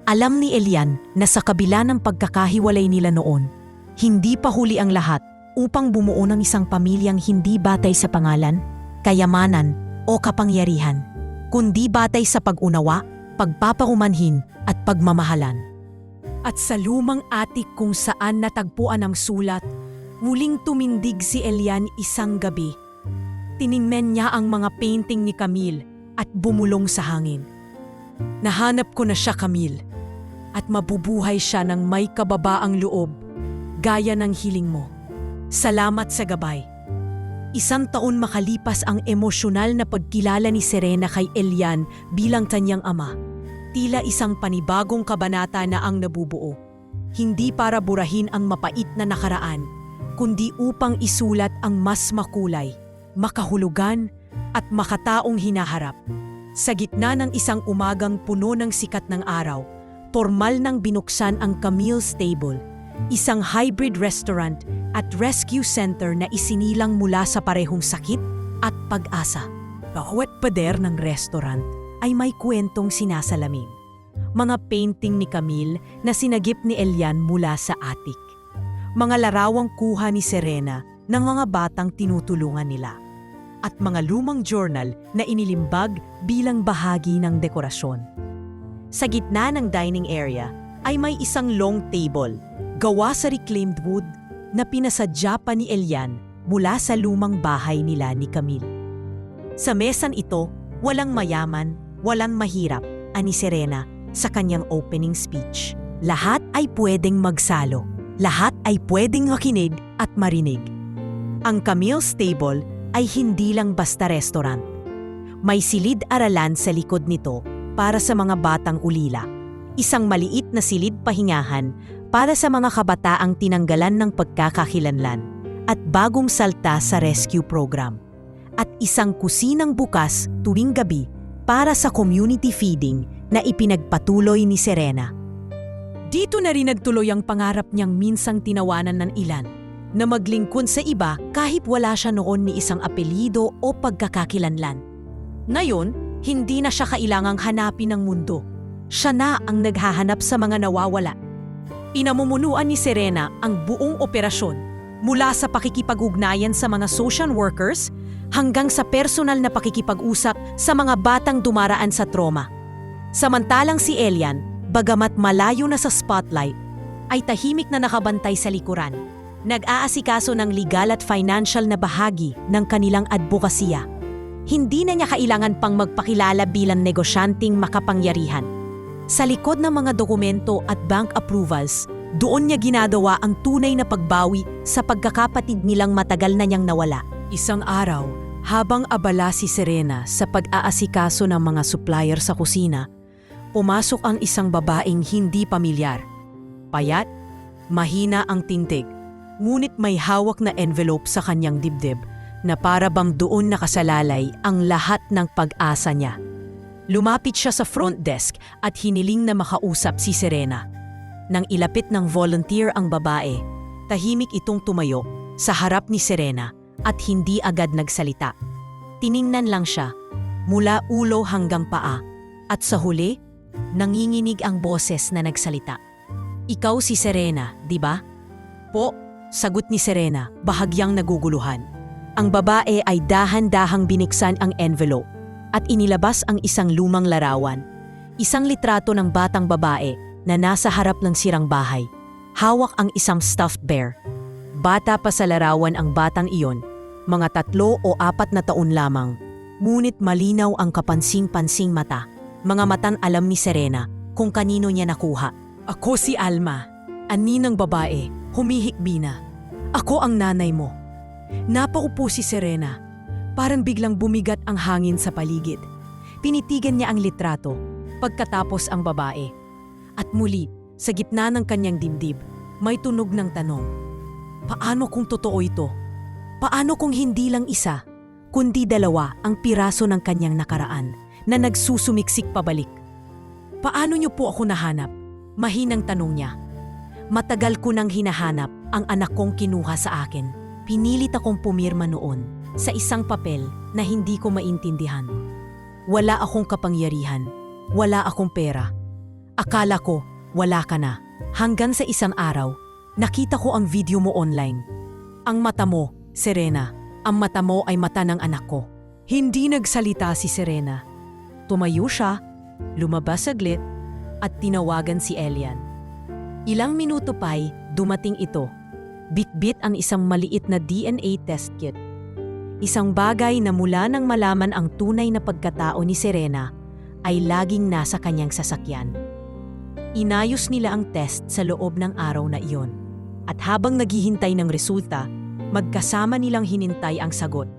Alam ni Elian na sa kabila ng pagkakahiwalay nila noon, hindi pa huli ang lahat upang bumuo ng isang pamilyang hindi batay sa pangalan, kayamanan o kapangyarihan, kundi batay sa pag-unawa, pagpapahumanhin at pagmamahalan. At sa lumang atik kung saan natagpuan ang sulat, muling tumindig si Elian isang gabi. Tiningnan niya ang mga painting ni Camille at bumulong sa hangin. "Nahanap ko na siya, Camille, at mabubuhay siya ng may kababaang loob, gaya ng hiling mo. Salamat sa gabay." 1 taon makalipas ang emosyonal na pagkilala ni Serena kay Elian bilang kanyang ama. Tila isang panibagong kabanata na ang nabubuo. Hindi para burahin ang mapait na nakaraan, kundi upang isulat ang mas makulay, makahulugan at makataong hinaharap. Sa gitna ng isang umagang puno ng sikat ng araw, formal nang binuksan ang Camille's Table, isang hybrid restaurant at rescue center na isinilang mula sa parehong sakit at pag-asa. Bawat pader ng restaurant ay may kwentong sinasalamin. Mga painting ni Camille na sinagip ni Elian mula sa attic. Mga larawang kuha ni Serena ng mga batang tinutulungan nila. At mga lumang journal na inilimbag bilang bahagi ng dekorasyon. Sa gitna ng dining area ay may isang long table, gawa sa reclaimed wood na pinasadya pa ni Elian mula sa lumang bahay nila ni Camille. Sa mesan ito, walang mayaman, walang mahirap, ani Serena sa kanyang opening speech. Lahat ay pwedeng magsalo, lahat ay pwedeng makinig at marinig. Ang Camille's Table ay hindi lang basta restaurant. May silid-aralan sa likod nito para sa mga batang ulila. Isang maliit na silid pahingahan para sa mga kabataang tinanggalan ng pagkakakilanlan at bagong salta sa rescue program. At isang kusinang bukas tuwing gabi para sa community feeding na ipinagpatuloy ni Serena. Dito na rin nagtuloy ang pangarap niyang minsang tinawanan ng ilan, na maglingkod sa iba kahit wala siya noon ni isang apelyido o pagkakakilanlan. Ngayon, hindi na siya kailangang hanapin ng mundo. Siya na ang naghahanap sa mga nawawala. Pinamumunuan ni Serena ang buong operasyon, mula sa pakikipag-ugnayan sa mga social workers hanggang sa personal na pakikipag-usap sa mga batang dumaraan sa trauma. Samantalang si Elian, bagamat malayo na sa spotlight, ay tahimik na nakabantay sa likuran. Nag-aasikaso ng legal at financial na bahagi ng kanilang advokasya. Hindi na niya kailangan pang magpakilala bilang negosyanteng makapangyarihan. Sa likod ng mga dokumento at bank approvals, doon niya ginagawa ang tunay na pagbawi sa pagkakapatid nilang matagal na niyang nawala. Isang araw, habang abala si Serena sa pag-aasikaso ng mga supplier sa kusina, pumasok ang isang babaeng hindi pamilyar. Payat, mahina ang tintig, ngunit may hawak na envelope sa kanyang dibdib na para bang doon nakasalalay ang lahat ng pag-asa niya. Lumapit siya sa front desk at hiniling na makausap si Serena. Nang ilapit ng volunteer ang babae, tahimik itong tumayo sa harap ni Serena at hindi agad nagsalita. Tiningnan lang siya, mula ulo hanggang paa, at sa huli, nanginginig ang boses na nagsalita. Ikaw si Serena, di ba? Po, sagot ni Serena, bahagyang naguguluhan. Ang babae ay dahan-dahang biniksan ang envelope at inilabas ang isang lumang larawan. Isang litrato ng batang babae na nasa harap ng sirang bahay. Hawak ang isang stuffed bear. Bata pa sa larawan ang batang iyon, mga 3 o 4 na taon lamang. Ngunit malinaw ang kapansing-pansing mata. Mga matang alam ni Serena kung kanino niya nakuha. Ako si Alma, ani ng babae, humihikbi na. Ako ang nanay mo. Napaupo si Serena. Parang biglang bumigat ang hangin sa paligid. Pinitigan niya ang litrato, pagkatapos ang babae. At muli, sa gitna ng kanyang dibdib, may tunog ng tanong. Paano kung totoo ito? Paano kung hindi lang isa, kundi 2 ang piraso ng kanyang nakaraan na nagsusumiksik pabalik? Paano niyo po ako nahanap? Mahinang tanong niya. Matagal ko nang hinahanap ang anak kong kinuha sa akin. Pinilit akong pumirma noon sa isang papel na hindi ko maintindihan. Wala akong kapangyarihan, wala akong pera. Akala ko, wala ka na. Hanggang sa isang araw, nakita ko ang video mo online. Ang mata mo, Serena, ang mata mo ay mata ng anak ko. Hindi nagsalita si Serena. Tumayo siya, lumabas saglit, at tinawagan si Elian. Ilang minuto pa'y dumating ito. Bitbit ang isang maliit na DNA test kit. Isang bagay na mula nang malaman ang tunay na pagkatao ni Serena ay laging nasa kanyang sasakyan. Inayos nila ang test sa loob ng araw na iyon. At habang naghihintay ng resulta, magkasama nilang hinintay ang sagot.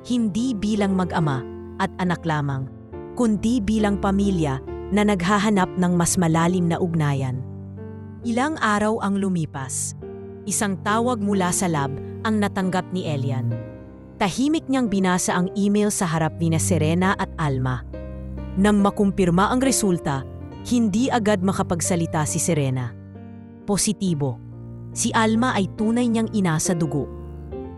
Hindi bilang mag-ama at anak lamang, kundi bilang pamilya na naghahanap ng mas malalim na ugnayan. Ilang araw ang lumipas. Isang tawag mula sa lab ang natanggap ni Elian. Tahimik niyang binasa ang email sa harap ni Serena at Alma. Nang makumpirma ang resulta, hindi agad makapagsalita si Serena. Positibo. Si Alma ay tunay niyang ina sa dugo.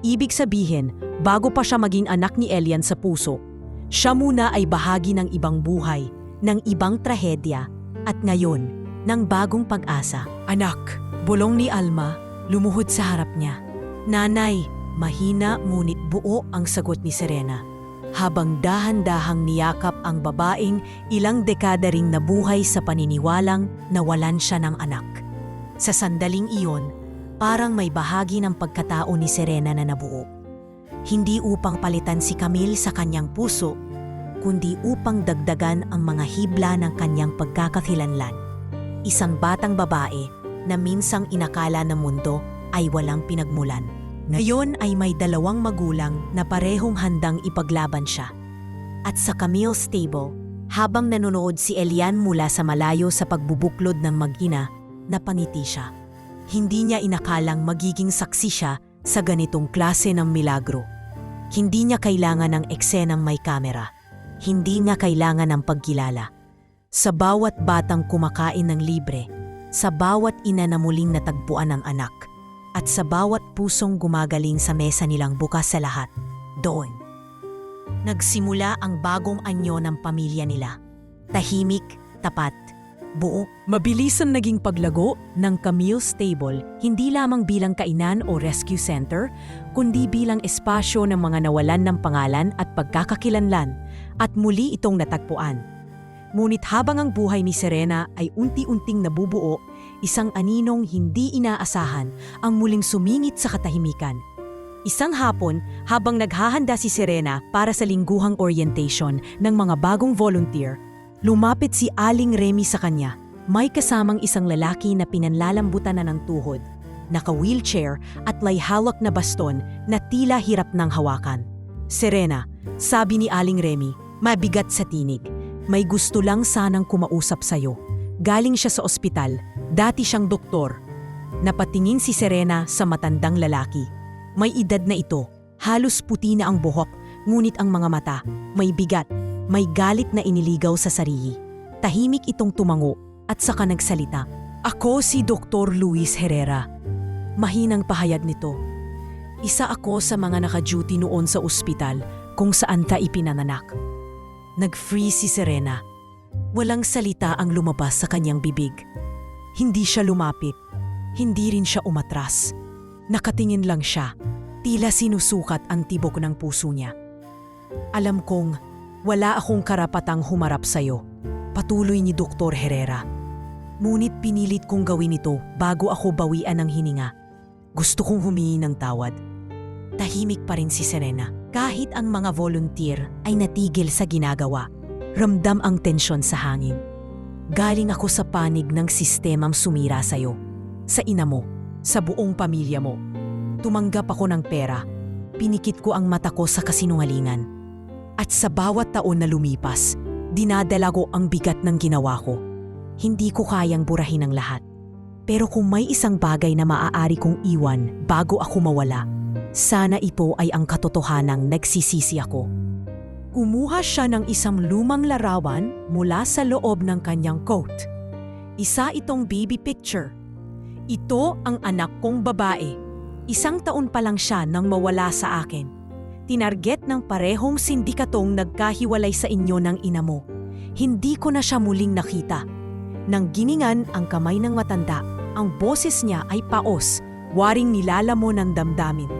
Ibig sabihin, bago pa siya maging anak ni Elian sa puso, siya muna ay bahagi ng ibang buhay, ng ibang trahedya, at ngayon, ng bagong pag-asa. Anak, bulong ni Alma, lumuhod sa harap niya. Nanay, mahina ngunit buo ang sagot ni Serena. Habang dahan-dahang niyakap ang babaeng ilang dekada ring nabuhay sa paniniwalang nawalan siya ng anak. Sa sandaling iyon, parang may bahagi ng pagkatao ni Serena na nabuo. Hindi upang palitan si Camille sa kanyang puso, kundi upang dagdagan ang mga hibla ng kanyang pagkakakilanlan. Isang batang babae na minsang inakala ng mundo ay walang pinagmulan. Ngayon ay may 2 magulang na parehong handang ipaglaban siya. At sa Camille's table, habang nanonood si Elian mula sa malayo sa pagbubuklod ng mag-ina, napangiti siya. Hindi niya inakalang magiging saksi siya sa ganitong klase ng milagro. Hindi niya kailangan ng eksenang may kamera. Hindi niya kailangan ng pagkilala. Sa bawat batang kumakain ng libre, sa bawat ina na muling natagpuan ng anak, at sa bawat pusong gumagaling sa mesa nilang bukas sa lahat, doon nagsimula ang bagong anyo ng pamilya nila. Tahimik, tapat, buo. Mabilis ang naging paglago ng Camille's Table, hindi lamang bilang kainan o rescue center, kundi bilang espasyo ng mga nawalan ng pangalan at pagkakakilanlan, at muli itong natagpuan. Ngunit habang ang buhay ni Serena ay unti-unting nabubuo, isang aninong hindi inaasahan ang muling sumingit sa katahimikan. Isang hapon, habang naghahanda si Serena para sa lingguhang orientation ng mga bagong volunteer, lumapit si Aling Remy sa kanya. May kasamang isang lalaki na pinanlalambutan na ng tuhod, naka-wheelchair at may hawak na baston na tila hirap ng hawakan. Serena, sabi ni Aling Remy, mabigat sa tinig. May gusto lang sanang kumausap sa'yo. Galing siya sa ospital, dati siyang doktor. Napatingin si Serena sa matandang lalaki. May edad na ito, halos puti na ang buhok, ngunit ang mga mata, may bigat, may galit na iniligaw sa sarili. Tahimik itong tumango at saka nagsalita. Ako si Dr. Luis Herrera. Mahinang pahayag nito. Isa ako sa mga naka-duty noon sa ospital kung saan ka ipinanganak. Nag-freeze si Serena. Walang salita ang lumabas sa kanyang bibig. Hindi siya lumapit. Hindi rin siya umatras. Nakatingin lang siya. Tila sinusukat ang tibok ng puso niya. Alam kong wala akong karapatang humarap sa'yo. Patuloy ni Dr. Herrera. Ngunit pinilit kong gawin ito bago ako bawian ng hininga. Gusto kong humingi ng tawad. Tahimik pa rin si Serena. Kahit ang mga volunteer ay natigil sa ginagawa, ramdam ang tensyon sa hangin. Galing ako sa panig ng sistemang sumira sa'yo, sa ina mo, sa buong pamilya mo. Tumanggap ako ng pera, pinikit ko ang mata ko sa kasinungalingan. At sa bawat taon na lumipas, dinadala ko ang bigat ng ginawa ko. Hindi ko kayang burahin ang lahat. Pero kung may isang bagay na maaari kong iwan bago ako mawala, sana ito ay ang katotohanang nagsisisi ako. Kumuha siya ng isang lumang larawan mula sa loob ng kanyang coat. Isa itong baby picture. Ito ang anak kong babae. 1 taon pa lang siya nang mawala sa akin. Tinarget ng parehong sindikatong nagkahiwalay sa inyo ng ina mo. Hindi ko na siya muling nakita. Nang giningan ang kamay ng matanda, ang boses niya ay paos, waring nilalamon ng damdamin.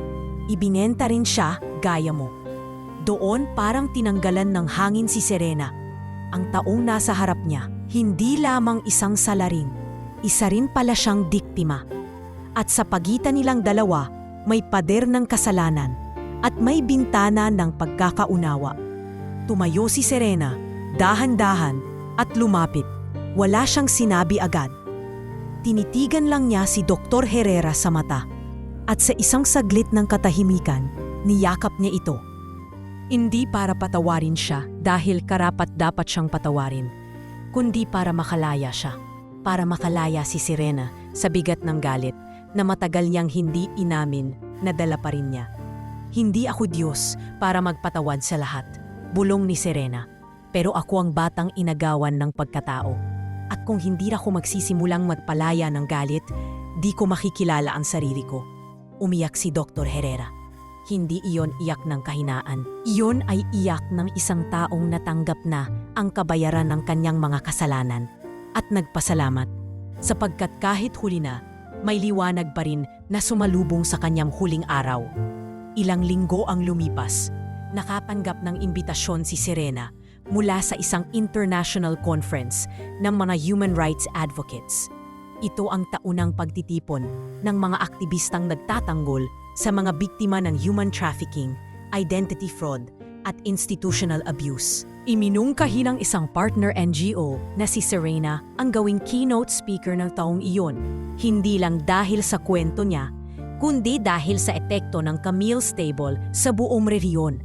Ibinenta rin siya gaya mo. Doon parang tinanggalan ng hangin si Serena. Ang taong nasa harap niya, hindi lamang isang salarin, isa rin pala siyang biktima. At sa pagitan nilang dalawa, may pader ng kasalanan at may bintana ng pagkakaunawa. Tumayo si Serena, dahan-dahan at lumapit. Wala siyang sinabi agad. Tinitigan lang niya si Dr. Herrera sa mata. At sa isang saglit ng katahimikan, niyakap niya ito. Hindi para patawarin siya dahil karapat-dapat siyang patawarin, kundi para makalaya siya. Para makalaya si Serena sa bigat ng galit na matagal niyang hindi inamin na dala pa rin niya. Hindi ako Diyos para magpatawad sa lahat, bulong ni Serena. pero ako ang batang inagawan ng pagkatao. At kung hindi ako magsisimulang magpalaya ng galit, di ko makikilala ang sarili ko. Umiyak si Dr. Herrera. Hindi iyon iyak ng kahinaan. Iyon ay iyak ng isang taong natanggap na ang kabayaran ng kanyang mga kasalanan at nagpasalamat sapagkat kahit huli na, may liwanag pa rin na sumalubong sa kanyang huling araw. Ilang linggo ang lumipas. Nakatanggap ng imbitasyon si Serena mula sa isang international conference ng mga human rights advocates. Ito ang taunang pagtitipon ng mga aktivistang nagtatanggol sa mga biktima ng human trafficking, identity fraud, at institutional abuse. Iminungkahi ng isang partner NGO na si Serena ang gawing keynote speaker ng taong iyon, hindi lang dahil sa kwento niya, kundi dahil sa epekto ng Camille Stable sa buong rehiyon.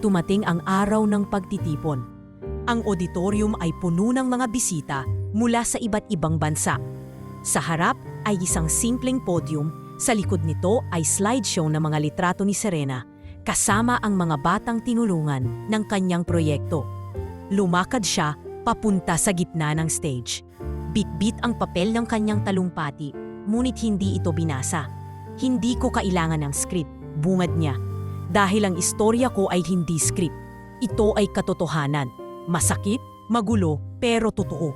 Tumating ang araw ng pagtitipon. Ang auditorium ay puno ng mga bisita mula sa iba't ibang bansa. Sa harap ay isang simpleng podium, sa likod nito ay slideshow ng mga litrato ni Serena, kasama ang mga batang tinulungan ng kanyang proyekto. Lumakad siya papunta sa gitna ng stage. Bit-bit ang papel ng kanyang talumpati, ngunit hindi ito binasa. Hindi ko kailangan ng script, bungad niya. Dahil ang istorya ko ay hindi script. Ito ay katotohanan. Masakit, magulo, pero totoo.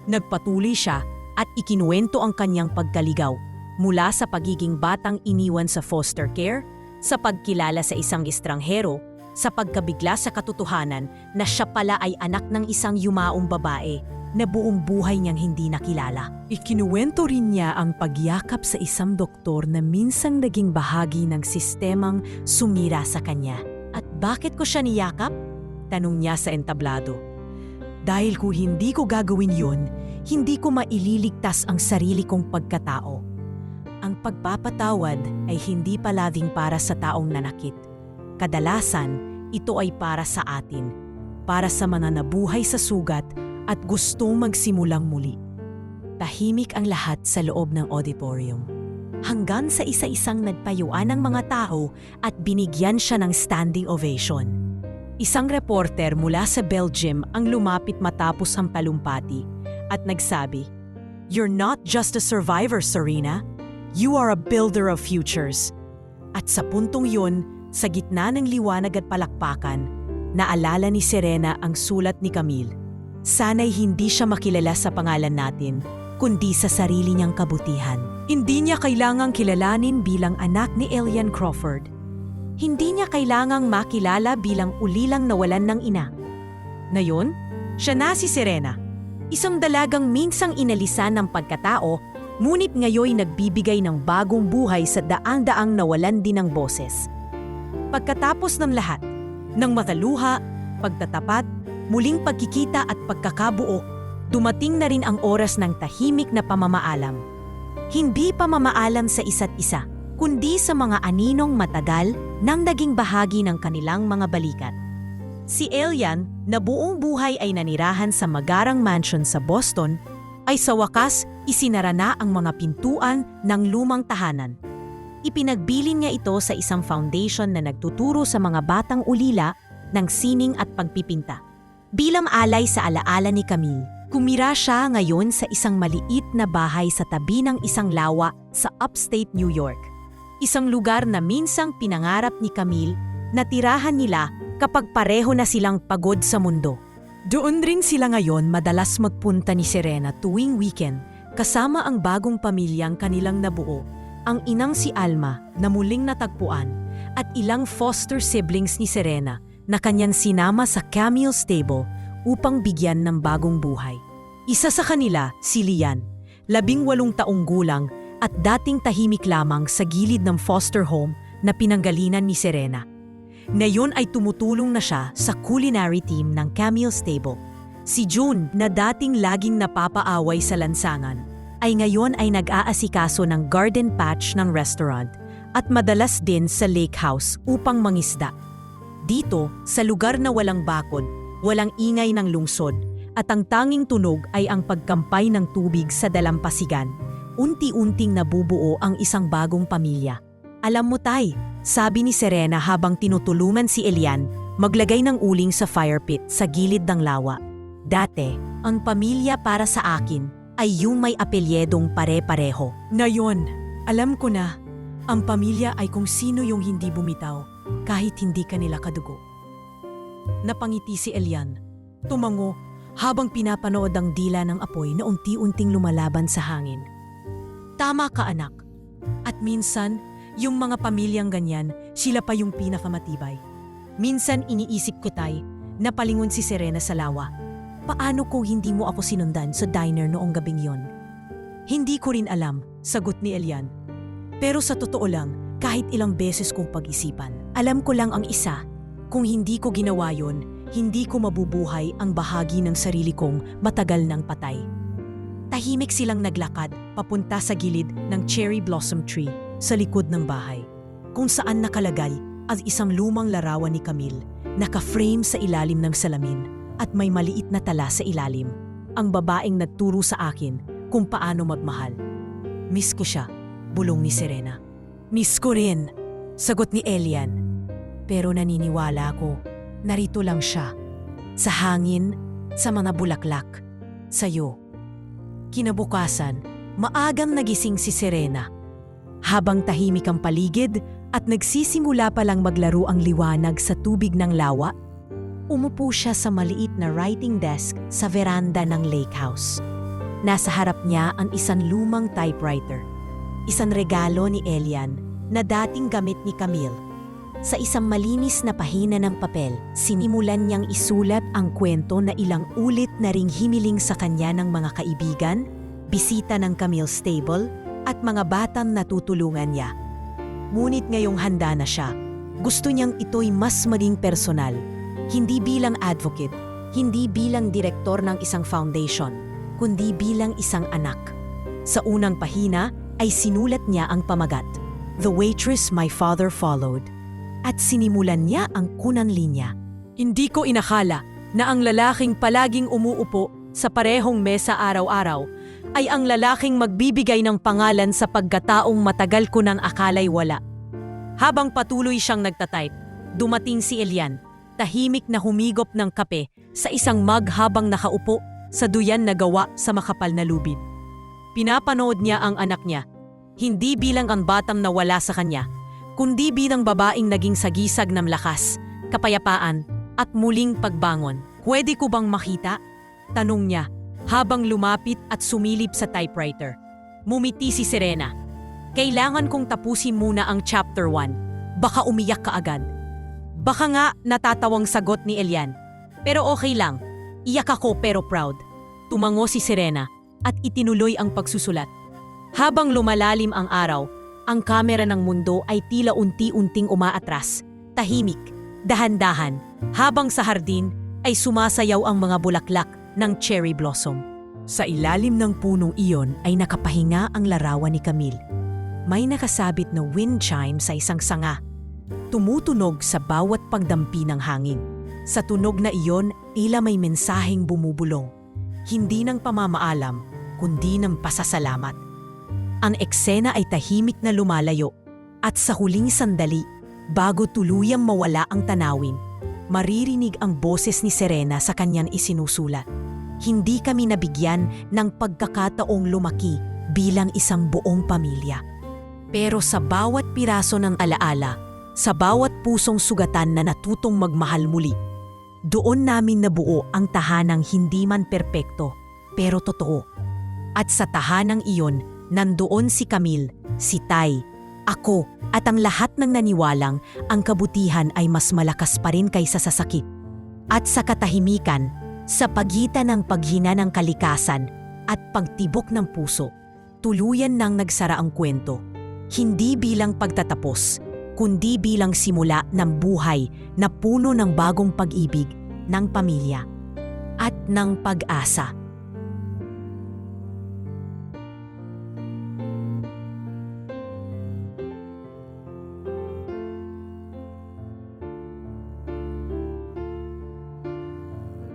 Nagpatuloy siya at ikinuwento ang kanyang pagkaligaw mula sa pagiging batang iniwan sa foster care, sa pagkilala sa isang estranghero, sa pagkabigla sa katotohanan na siya pala ay anak ng isang yumaong babae na buong buhay niyang hindi nakilala. Ikinuwento rin niya ang pagyakap sa isang doktor na minsang naging bahagi ng sistemang sumira sa kanya. At bakit ko siya niyakap? Tanong niya sa entablado. Dahil kung hindi ko gagawin yun, hindi ko maililigtas ang sarili kong pagkatao. Ang pagpapatawad ay hindi palaging para sa taong nanakit. Kadalasan, ito ay para sa atin, para sa mga nabuhay sa sugat at gustong magsimulang muli. Tahimik ang lahat sa loob ng auditorium. Hanggang sa isa-isang nagpayuan ng mga tao at binigyan siya ng standing ovation. Isang reporter mula sa Belgium ang lumapit matapos ang talumpati at nagsabi, "You're not just a survivor, Serena. You are a builder of futures." At sa puntong yun, sa gitna ng liwanag at palakpakan, naalala ni Serena ang sulat ni Camille. Sana'y hindi siya makilala sa pangalan natin, kundi sa sarili niyang kabutihan. Hindi niya kailangang kilalanin bilang anak ni Elian Crawford. Hindi niya kailangang makilala bilang ulilang nawalan ng ina. Ngayon, siya na si Serena. Isang dalagang minsang inalisan ng pagkatao, ngunit ngayoy nagbibigay ng bagong buhay sa daang-daang nawalan din ng boses. Pagkatapos ng lahat, ng mataluha, pagtatapat, muling pagkikita at pagkakabuo, dumating na rin ang oras ng tahimik na pamamaalam. Hindi pamamaalam sa isa't isa, kundi sa mga aninong matagal nang naging bahagi ng kanilang mga balikat. Si Elian, na buong buhay ay nanirahan sa magarang mansion sa Boston, ay sa wakas isinara na ang mga pintuan ng lumang tahanan. Ipinagbilin niya ito sa isang foundation na nagtuturo sa mga batang ulila ng sining at pagpipinta. Bilang alay sa alaala ni Camille, kumira siya ngayon sa isang maliit na bahay sa tabi ng isang lawa sa upstate New York. Isang lugar na minsang pinangarap ni Camille na tirahan nila kapag pareho na silang pagod sa mundo. Doon rin sila ngayon madalas magpunta ni Serena tuwing weekend kasama ang bagong pamilyang kanilang nabuo, ang inang si Alma na muling natagpuan at ilang foster siblings ni Serena na kanyang sinama sa Camille Stable upang bigyan ng bagong buhay. Isa sa kanila, si Lian, 18 taong gulang at dating tahimik lamang sa gilid ng foster home na pinanggalinan ni Serena. Ngayon ay tumutulong na siya sa culinary team ng Camille Stable. Si June, na dating laging napapaaway sa lansangan, ay ngayon ay nag-aasikaso ng garden patch ng restaurant at madalas din sa lake house upang mangisda. Dito, sa lugar na walang bakod, walang ingay ng lungsod, at ang tanging tunog ay ang pagkampay ng tubig sa dalampasigan, unti-unting nabubuo ang isang bagong pamilya. Alam mo tay, sabi ni Serena habang tinutulungan si Elian, Maglagay ng uling sa fire pit sa gilid ng lawa. Dati, ang pamilya para sa akin ay yung may apelyedong pare-pareho. Ngayon, alam ko na, ang pamilya ay kung sino yung hindi bumitaw kahit hindi kanila kadugo. Napangiti si Elian. Tumango habang pinapanood ang dila ng apoy na unti-unting lumalaban sa hangin. Tama ka, anak. At minsan, yung mga pamilyang ganyan, sila pa yung pinakamatibay. Minsan iniisip ko, Tay, napalingon si Serena sa lawa. Paano kung hindi mo ako sinundan sa diner noong gabing yon? Hindi ko rin alam, sagot ni Elian. Pero sa totoo lang, kahit ilang beses kong pag-isipan, alam ko lang ang isa. Kung hindi ko ginawa yon, hindi ko mabubuhay ang bahagi ng sarili kong matagal ng patay. Tahimik silang naglakad papunta sa gilid ng cherry blossom tree sa likod ng bahay, kung saan nakalagay ang isang lumang larawan ni Camille, naka-frame sa ilalim ng salamin at may maliit na tala sa ilalim. Ang babaeng nagturo sa akin kung paano magmahal. Miss ko siya, bulong ni Serena. Miss ko rin, sagot ni Elian. Pero naniniwala ako, narito lang siya. Sa hangin, sa mga bulaklak, sa'yo. Kinabukasan, maagang nagising si Serena. Habang tahimik ang paligid at nagsisimula pa lang maglaro ang liwanag sa tubig ng lawa, umupo siya sa maliit na writing desk sa veranda ng lake house. Nasa harap niya ang isang lumang typewriter, isang regalo ni Elian na dating gamit ni Camille. Sa isang malinis na pahina ng papel, sinimulan niyang isulat ang kwento na ilang ulit na ring hiniling sa kanya ng mga kaibigan, bisita ng Camille stable, at mga batang natutulungan niya. Ngunit ngayong handa na siya, gusto niyang ito'y mas maging personal, hindi bilang advocate, hindi bilang direktor ng isang foundation, kundi bilang isang anak. Sa unang pahina ay sinulat niya ang pamagat, "The waitress my father followed." At sinimulan niya ang kunang linya. Hindi ko inakala na ang lalaking palaging umuupo sa parehong mesa araw-araw ay ang lalaking magbibigay ng pangalan sa pagkataong matagal ko nang akalay wala. Habang patuloy siyang nagtatype, dumating si Elian, tahimik na humigop ng kape sa isang mug habang nakaupo sa duyan na gawa sa makapal na lubid. Pinapanood niya ang anak niya, hindi bilang ang batang nawala sa kanya, kundi bilang babaeng naging sagisag ng lakas, kapayapaan, at muling pagbangon. "Pwede ko bang makita?" tanong niya habang lumapit at sumilip sa typewriter. Mumiti si Serena. "Kailangan kong tapusin muna ang chapter 1. Baka umiyak ka agad." "Baka nga," natatawang sagot ni Elian. "Pero okay lang. Iyak ako pero proud." Tumango si Serena at itinuloy ang pagsusulat. Habang lumalalim ang araw, ang kamera ng mundo ay tila unti-unting umaatras, tahimik, dahan-dahan, habang sa hardin ay sumasayaw ang mga bulaklak ng cherry blossom. Sa ilalim ng punong iyon ay nakapahinga ang larawan ni Camille. May nakasabit na wind chime sa isang sanga, tumutunog sa bawat pagdampi ng hangin. Sa tunog na iyon, tila may mensaheng bumubulong, hindi ng pamamaalam, kundi ng pasasalamat. Ang eksena ay tahimik na lumalayo, at sa huling sandali, bago tuluyang mawala ang tanawin, maririnig ang boses ni Serena sa kanyang isinusulat. "Hindi kami nabigyan ng pagkakataong lumaki bilang isang buong pamilya. Pero sa bawat piraso ng alaala, sa bawat pusong sugatan na natutong magmahal muli, doon namin nabuo ang tahanang hindi man perpekto, pero totoo. At sa tahanang iyon, nandoon si Camille, si Tay, ako, at ang lahat ng naniwalang ang kabutihan ay mas malakas pa rin kaysa sa sakit. At sa katahimikan, sa pagitan ng paghina ng kalikasan at pagtibok ng puso, tuluyan nang nagsara ang kwento. Hindi bilang pagtatapos, kundi bilang simula ng buhay na puno ng bagong pag-ibig, ng pamilya, at ng pag-asa."